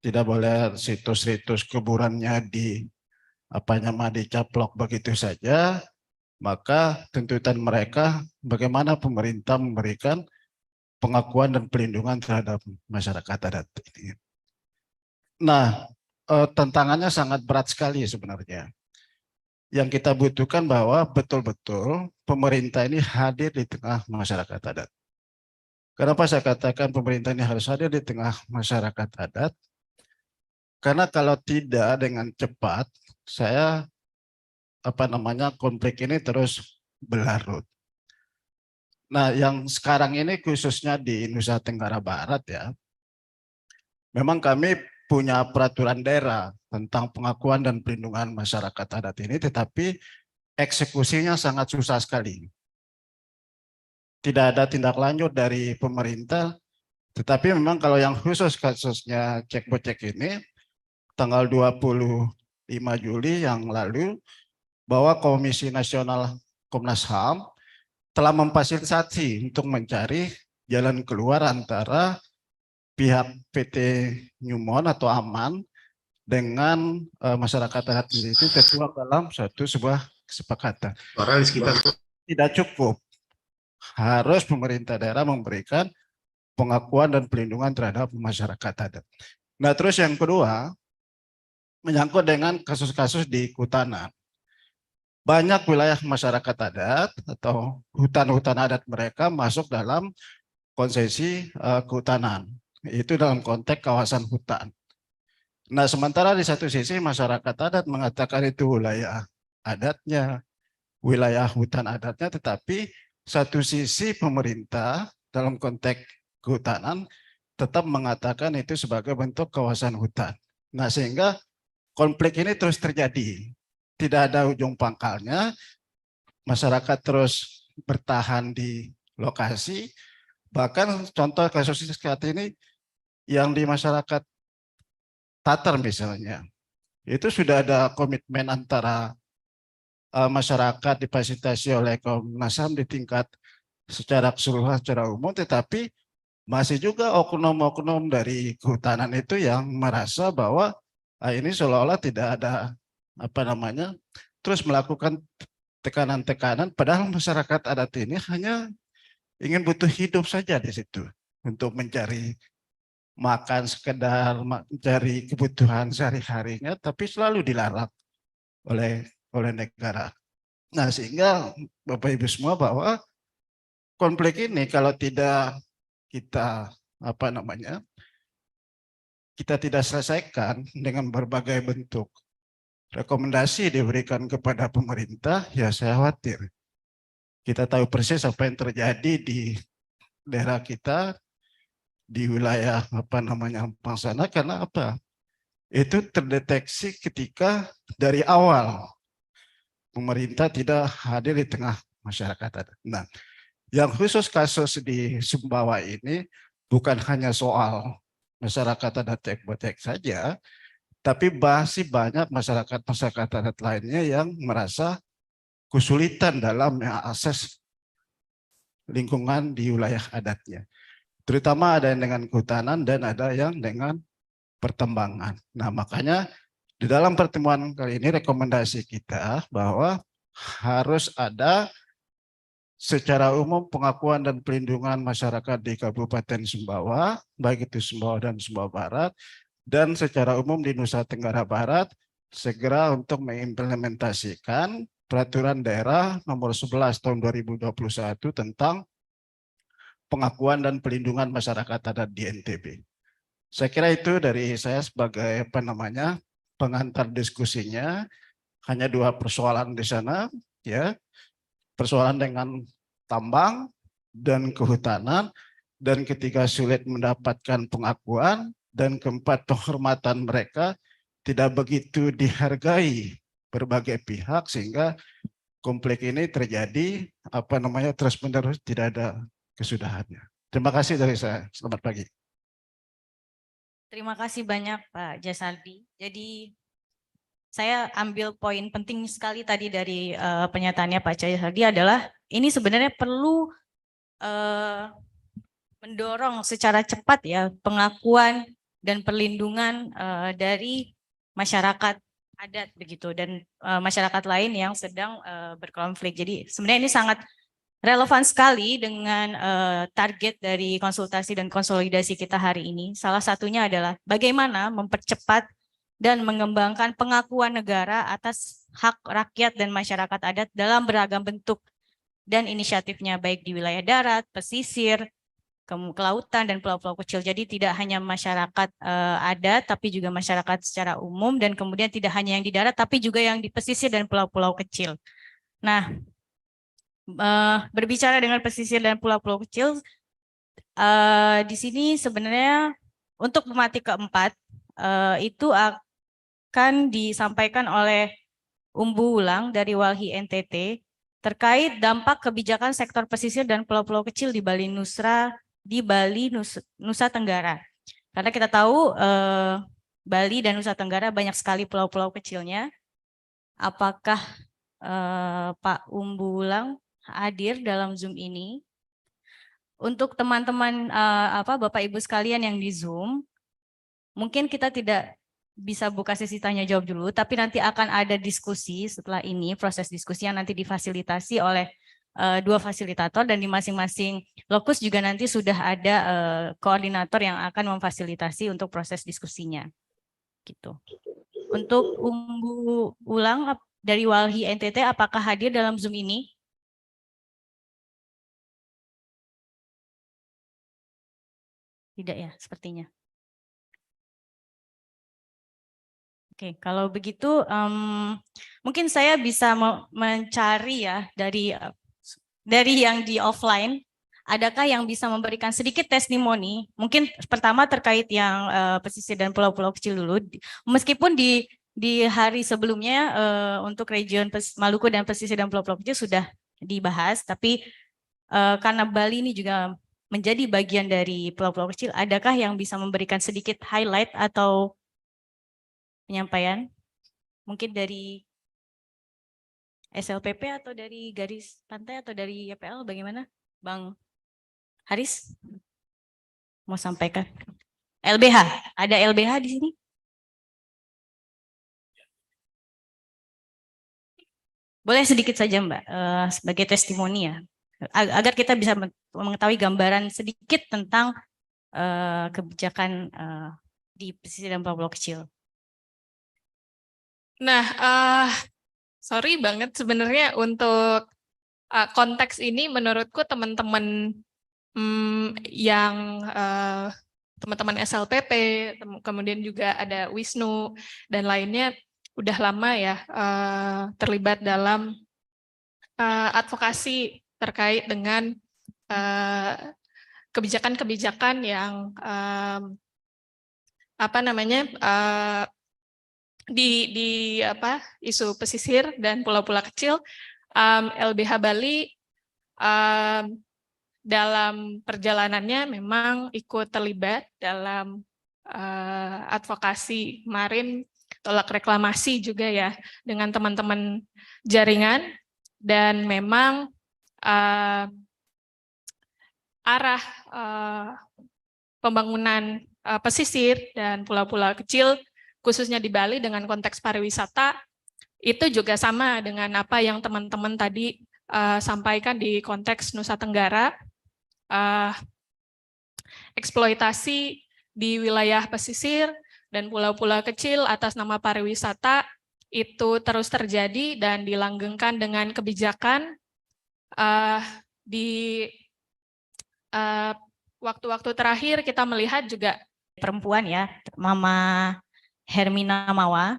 Tidak boleh situs-situs kuburannya dicaplok begitu saja, maka tuntutan mereka bagaimana pemerintah memberikan pengakuan dan perlindungan terhadap masyarakat adat ini. Nah, tantangannya sangat berat sekali sebenarnya. Yang kita butuhkan bahwa betul-betul pemerintah ini hadir di tengah masyarakat adat. Kenapa saya katakan pemerintah ini harus hadir di tengah masyarakat adat? Karena kalau tidak dengan cepat, saya konflik ini terus berlarut. Nah, yang sekarang ini khususnya di Nusa Tenggara Barat ya, memang kami punya peraturan daerah tentang pengakuan dan perlindungan masyarakat adat ini, tetapi eksekusinya sangat susah sekali. Tidak ada tindak lanjut dari pemerintah, tetapi memang kalau yang khusus kasusnya Cek Bocek ini, tanggal 25 Juli yang lalu, bahwa Komisi Nasional Komnas HAM telah memfasilitasi untuk mencari jalan keluar antara pihak PT Newmont atau Aman dengan masyarakat adat itu tertuang dalam sebuah kesepakatan. Tidak cukup, harus pemerintah daerah memberikan pengakuan dan perlindungan terhadap masyarakat adat. Nah, terus yang kedua, menyangkut dengan kasus-kasus di Kutanan. Banyak wilayah masyarakat adat atau hutan-hutan adat mereka masuk dalam konsesi kehutanan. Itu dalam konteks kawasan hutan. Nah, sementara di satu sisi masyarakat adat mengatakan itu wilayah adatnya, wilayah hutan adatnya, tetapi satu sisi pemerintah dalam konteks kehutanan tetap mengatakan itu sebagai bentuk kawasan hutan. Nah, sehingga konflik ini terus terjadi. Tidak ada ujung pangkalnya, masyarakat terus bertahan di lokasi, bahkan contoh kasus saat ini yang di masyarakat Tatar misalnya, itu sudah ada komitmen antara masyarakat difasilitasi oleh Komnas HAM di tingkat secara keseluruhan, secara umum, tetapi masih juga oknum-oknum dari kehutanan itu yang merasa bahwa ini seolah-olah tidak ada terus melakukan tekanan-tekanan, padahal masyarakat adat ini hanya ingin butuh hidup saja di situ untuk mencari makan, sekedar mencari kebutuhan sehari-harinya, tapi selalu dilarang oleh negara. Nah, sehingga Bapak Ibu semua bahwa konflik ini kalau tidak kita kita tidak selesaikan dengan berbagai bentuk rekomendasi diberikan kepada pemerintah, ya saya khawatir. Kita tahu persis apa yang terjadi di daerah kita, di wilayah Ampang sana, karena apa? Itu terdeteksi ketika dari awal pemerintah tidak hadir di tengah masyarakat. Nah, yang khusus kasus di Sumbawa ini bukan hanya soal masyarakat adat Cek Bocek saja, tapi masih banyak masyarakat adat lainnya yang merasa kesulitan dalam mengakses lingkungan di wilayah adatnya. Terutama ada yang dengan kehutanan dan ada yang dengan pertambangan. Nah, makanya di dalam pertemuan kali ini rekomendasi kita bahwa harus ada secara umum pengakuan dan perlindungan masyarakat di Kabupaten Sumbawa, baik itu Sumbawa dan Sumbawa Barat, dan secara umum di Nusa Tenggara Barat segera untuk mengimplementasikan peraturan daerah nomor 11 tahun 2021 tentang pengakuan dan perlindungan masyarakat adat di NTB. Saya kira itu dari saya sebagai pengantar diskusinya. Hanya dua persoalan di sana, ya, persoalan dengan tambang dan kehutanan, dan ketika sulit mendapatkan pengakuan, dan keempat penghormatan mereka tidak begitu dihargai berbagai pihak, sehingga konflik ini terjadi terus-menerus, tidak ada kesudahannya. Terima kasih dari saya. Selamat pagi. Terima kasih banyak Pak Jasaldi. Jadi saya ambil poin penting sekali tadi dari pernyataannya Pak Jasaldi adalah ini sebenarnya perlu mendorong secara cepat ya pengakuan dan perlindungan dari masyarakat adat begitu, dan masyarakat lain yang sedang berkonflik. Jadi sebenarnya ini sangat relevan sekali dengan target dari konsultasi dan konsolidasi kita hari ini. Salah satunya adalah bagaimana mempercepat dan mengembangkan pengakuan negara atas hak rakyat dan masyarakat adat dalam beragam bentuk dan inisiatifnya, baik di wilayah darat, pesisir, kelautan dan pulau-pulau kecil. Jadi tidak hanya masyarakat adat, tapi juga masyarakat secara umum, dan kemudian tidak hanya yang di darat, tapi juga yang di pesisir dan pulau-pulau kecil. Nah, berbicara dengan pesisir dan pulau-pulau kecil, di sini sebenarnya untuk pematik keempat itu akan disampaikan oleh Umbu Wulang dari Walhi NTT terkait dampak kebijakan sektor pesisir dan pulau-pulau kecil di Bali Nusa Tenggara. Karena kita tahu Bali dan Nusa Tenggara banyak sekali pulau-pulau kecilnya. Apakah Pak Umbu Wulang hadir dalam Zoom ini? Untuk teman-teman Bapak Ibu sekalian yang di Zoom, mungkin kita tidak bisa buka sesi tanya jawab dulu, tapi nanti akan ada diskusi setelah ini, proses diskusi yang nanti difasilitasi oleh dua fasilitator, dan di masing-masing lokus juga nanti sudah ada koordinator yang akan memfasilitasi untuk proses diskusinya. Gitu. Untuk Umbu Wulang dari Walhi NTT, apakah hadir dalam Zoom ini? Tidak ya, sepertinya. Oke, kalau begitu mungkin saya bisa mencari ya dari yang di offline, adakah yang bisa memberikan sedikit testimoni? Mungkin pertama terkait yang pesisir dan pulau-pulau kecil dulu. Meskipun di hari sebelumnya untuk region Maluku dan pesisir dan pulau-pulau kecil sudah dibahas, tapi karena Bali ini juga menjadi bagian dari pulau-pulau kecil, adakah yang bisa memberikan sedikit highlight atau penyampaian? Mungkin dari SLPP atau dari garis pantai atau dari YPL, bagaimana? Bang Haris mau sampaikan? LBH, ada LBH di sini? Boleh sedikit saja Mbak, sebagai testimoni ya, agar kita bisa mengetahui gambaran sedikit tentang kebijakan di pesisir dan pulau-pulau kecil. Nah, sorry banget sebenarnya untuk konteks ini menurutku teman-teman yang teman-teman SLPP, kemudian juga ada Wisnu dan lainnya udah lama ya terlibat dalam advokasi terkait dengan kebijakan-kebijakan yang di isu pesisir dan pulau-pulau kecil. LBH Bali dalam perjalanannya memang ikut terlibat dalam advokasi marin, tolak reklamasi juga ya dengan teman-teman jaringan, dan memang arah pembangunan pesisir dan pulau-pulau kecil khususnya di Bali dengan konteks pariwisata itu juga sama dengan apa yang teman-teman tadi sampaikan di konteks Nusa Tenggara. Eksploitasi di wilayah pesisir dan pulau-pulau kecil atas nama pariwisata itu terus terjadi dan dilanggengkan dengan kebijakan di waktu-waktu terakhir kita melihat juga perempuan ya, Mama Hermina Mawa,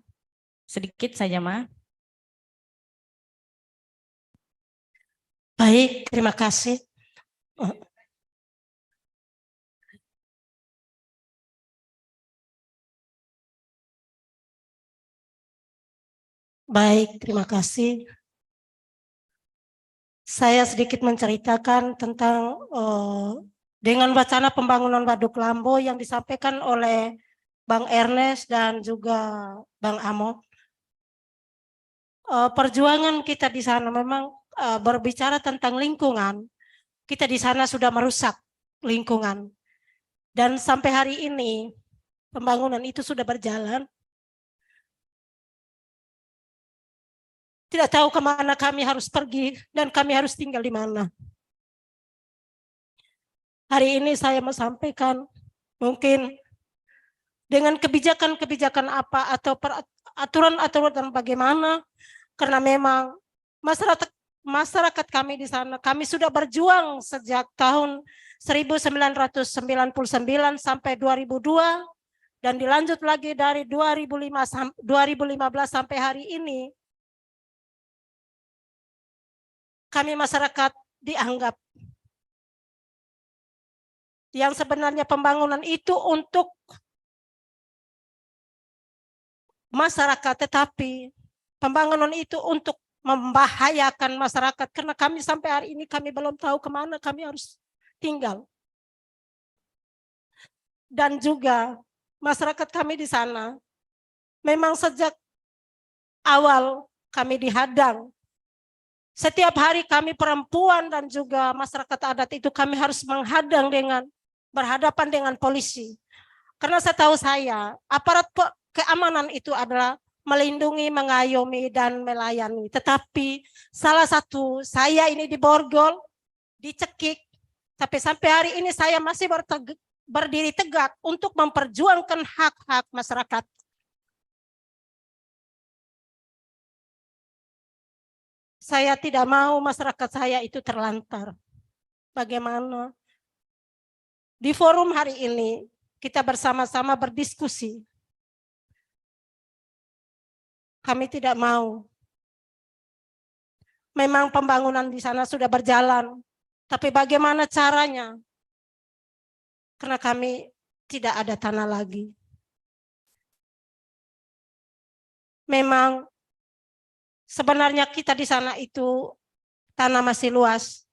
sedikit saja Ma. Baik, terima kasih. Baik, terima kasih. Saya sedikit menceritakan tentang dengan wacana pembangunan Waduk Lambo yang disampaikan oleh Bang Ernest dan juga Bang Amo. Perjuangan kita di sana memang berbicara tentang lingkungan. Kita di sana sudah merusak lingkungan. Dan sampai hari ini pembangunan itu sudah berjalan. Tidak tahu kemana kami harus pergi dan kami harus tinggal di mana. Hari ini saya mau sampaikan mungkin dengan kebijakan-kebijakan apa atau aturan-aturan bagaimana, karena memang masyarakat kami di sana, kami sudah berjuang sejak tahun 1999 sampai 2002 dan dilanjut lagi dari 2015 sampai hari ini, kami masyarakat dianggap yang sebenarnya pembangunan itu untuk masyarakat, tetapi pembangunan itu untuk membahayakan masyarakat, karena kami sampai hari ini kami belum tahu kemana kami harus tinggal. Dan juga masyarakat kami di sana memang sejak awal kami dihadang. Setiap hari kami perempuan dan juga masyarakat adat itu kami harus menghadang dengan berhadapan dengan polisi. Karena setahu saya aparat keamanan itu adalah melindungi, mengayomi, dan melayani. Tetapi salah satu saya ini diborgol, dicekik, tapi sampai hari ini saya masih berdiri tegak untuk memperjuangkan hak-hak masyarakat. Saya tidak mau masyarakat saya itu terlantar. Bagaimana? Di forum hari ini kita bersama-sama berdiskusi. Kami tidak mau. Memang pembangunan di sana sudah berjalan, tapi bagaimana caranya? Karena kami tidak ada tanah lagi. Memang sebenarnya kita di sana itu tanah masih luas.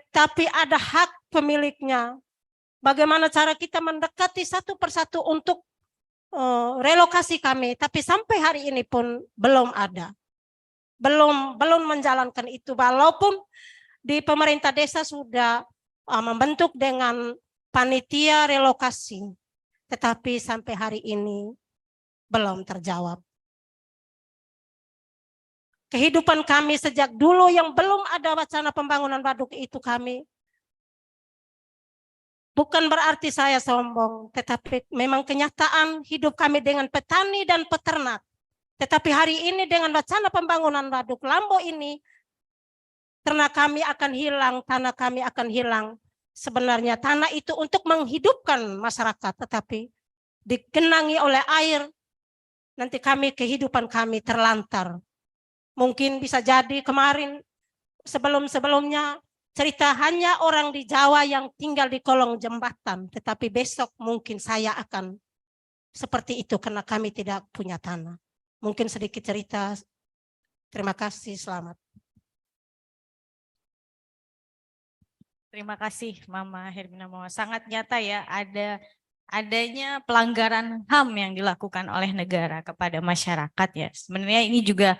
Tapi ada hak pemiliknya. Bagaimana cara kita mendekati satu persatu untuk relokasi kami, tapi sampai hari ini pun belum ada. Belum menjalankan itu, walaupun di pemerintah desa sudah membentuk dengan panitia relokasi, tetapi sampai hari ini belum terjawab. Kehidupan kami sejak dulu yang belum ada wacana pembangunan waduk itu kami, bukan berarti saya sombong, tetapi memang kenyataan hidup kami dengan petani dan peternak. Tetapi hari ini dengan wacana pembangunan waduk Lambo ini, ternak kami akan hilang, tanah kami akan hilang. Sebenarnya tanah itu untuk menghidupkan masyarakat, tetapi digenangi oleh air, nanti kehidupan kami terlantar. Mungkin bisa jadi kemarin, sebelum-sebelumnya, cerita hanya orang di Jawa yang tinggal di kolong jembatan, tetapi besok mungkin saya akan seperti itu karena kami tidak punya tanah. Mungkin sedikit cerita. Terima kasih, selamat. Terima kasih Mama Hermina Mawar. Sangat nyata ya adanya pelanggaran HAM yang dilakukan oleh negara kepada masyarakat ya. Sebenarnya ini juga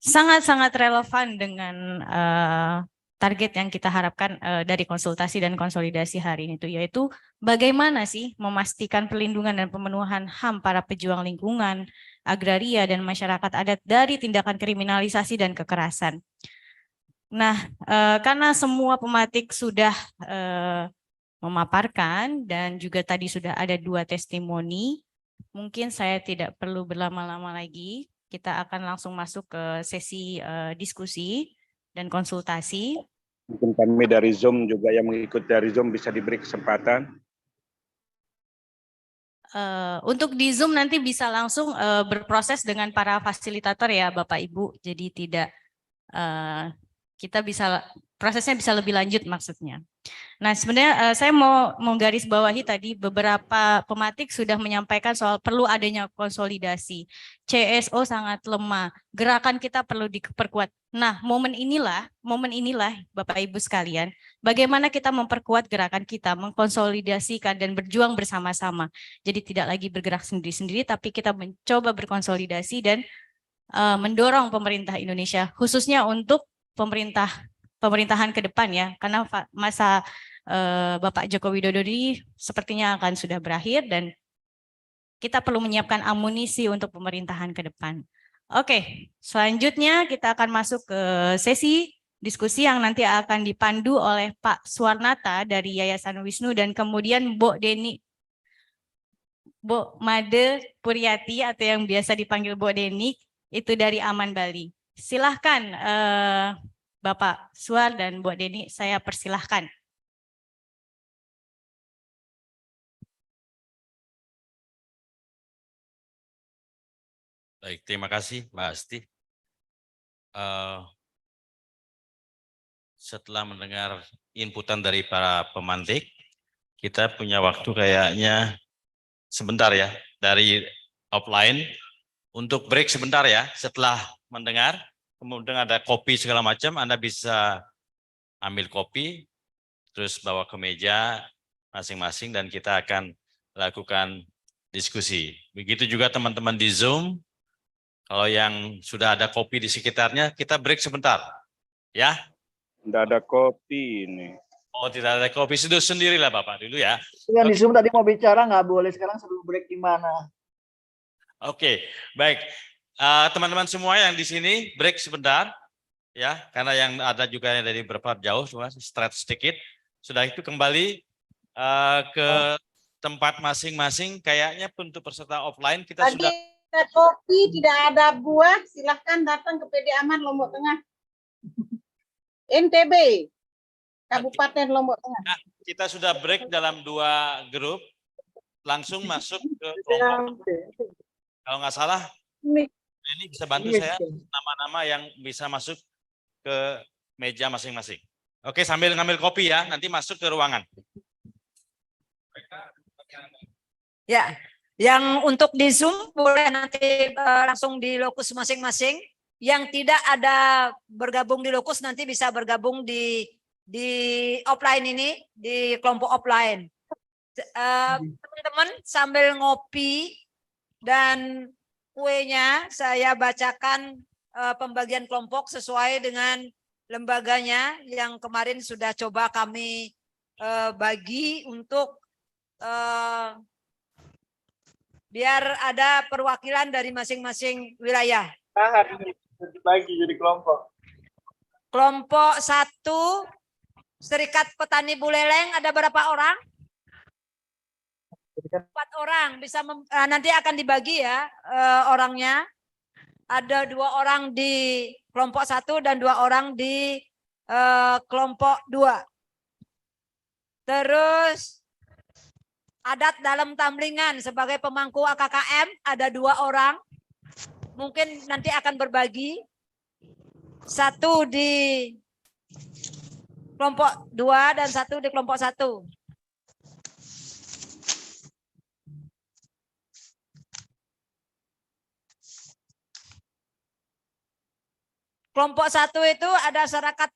sangat-sangat relevan dengan target yang kita harapkan dari konsultasi dan konsolidasi hari ini, yaitu bagaimana sih memastikan perlindungan dan pemenuhan HAM para pejuang lingkungan, agraria, dan masyarakat adat dari tindakan kriminalisasi dan kekerasan. Nah, karena semua pematik sudah memaparkan dan juga tadi sudah ada 2 testimoni, mungkin saya tidak perlu berlama-lama lagi. Kita akan langsung masuk ke sesi diskusi dan konsultasi. Mungkin kami dari Zoom juga yang mengikuti dari Zoom bisa diberi kesempatan. Untuk di Zoom nanti bisa langsung berproses dengan para fasilitator ya Bapak Ibu. Jadi tidak kita bisa prosesnya bisa lebih lanjut maksudnya. Nah sebenarnya saya mau menggaris bawahi tadi beberapa pematik sudah menyampaikan soal perlu adanya konsolidasi. CSO sangat lemah, gerakan kita perlu diperkuat. Nah momen inilah Bapak Ibu sekalian, bagaimana kita memperkuat gerakan kita, mengkonsolidasikan dan berjuang bersama-sama. Jadi tidak lagi bergerak sendiri-sendiri, tapi kita mencoba berkonsolidasi dan mendorong pemerintah Indonesia, khususnya untuk pemerintahan ke depan ya, karena masa Bapak Joko Widodo ini sepertinya akan sudah berakhir dan kita perlu menyiapkan amunisi untuk pemerintahan ke depan. Oke, selanjutnya kita akan masuk ke sesi diskusi yang nanti akan dipandu oleh Pak Suwarnata dari Yayasan Wisnu dan kemudian Bu Made Puryati atau yang biasa dipanggil Bu Deni itu dari Aman Bali. Silahkan Bapak Suar dan Bu Deni, saya persilahkan. Baik, terima kasih Mbak Asti. Setelah mendengar inputan dari para pemantik, kita punya waktu kayaknya sebentar ya, dari offline untuk break sebentar ya. Setelah mendengar, kemudian ada kopi segala macam, Anda bisa ambil kopi, terus bawa ke meja masing-masing dan kita akan lakukan diskusi. Begitu juga teman-teman di Zoom, kalau yang sudah ada kopi di sekitarnya, kita break sebentar. Ya? Tidak ada kopi ini. Oh, tidak ada kopi. Sudah sendirilah Bapak dulu ya. Yang di Zoom tadi mau bicara nggak boleh, sekarang sebelum break gimana? Oke, baik. Teman-teman semua yang di sini break sebentar. Ya, karena yang ada juga yang dari beberapa jauh, cuma stretch sedikit. Sudah itu kembali ke tempat masing-masing. Kayaknya untuk peserta offline kita sudah ada kopi, tidak ada buah, silahkan datang ke PD Aman Lombok Tengah. NTB, Kabupaten Lombok Tengah. Nah, kita sudah break dalam 2 grup, langsung masuk ke kelompok. Kalau nggak salah, ini bisa bantu saya nama-nama yang bisa masuk ke meja masing-masing. Oke, sambil ngambil kopi ya, nanti masuk ke ruangan. Ya, yang untuk di Zoom boleh nanti langsung di lokus masing-masing. Yang tidak ada bergabung di lokus nanti bisa bergabung di offline ini, di kelompok offline. Teman-teman sambil ngopi dan kuenya saya bacakan pembagian kelompok sesuai dengan lembaganya yang kemarin sudah coba kami bagi untuk biar ada perwakilan dari masing-masing wilayah. Dibagi jadi kelompok. Kelompok 1 Serikat Petani Buleleng ada berapa orang? 4 orang bisa nanti akan dibagi ya orangnya. Ada 2 orang di kelompok 1 dan 2 orang di kelompok 2. Terus adat dalam Tamlingan sebagai pemangku AKKM ada 2 orang. Mungkin nanti akan berbagi. 1 di kelompok 2 dan 1 di kelompok 1. Kelompok 1 itu ada Serikat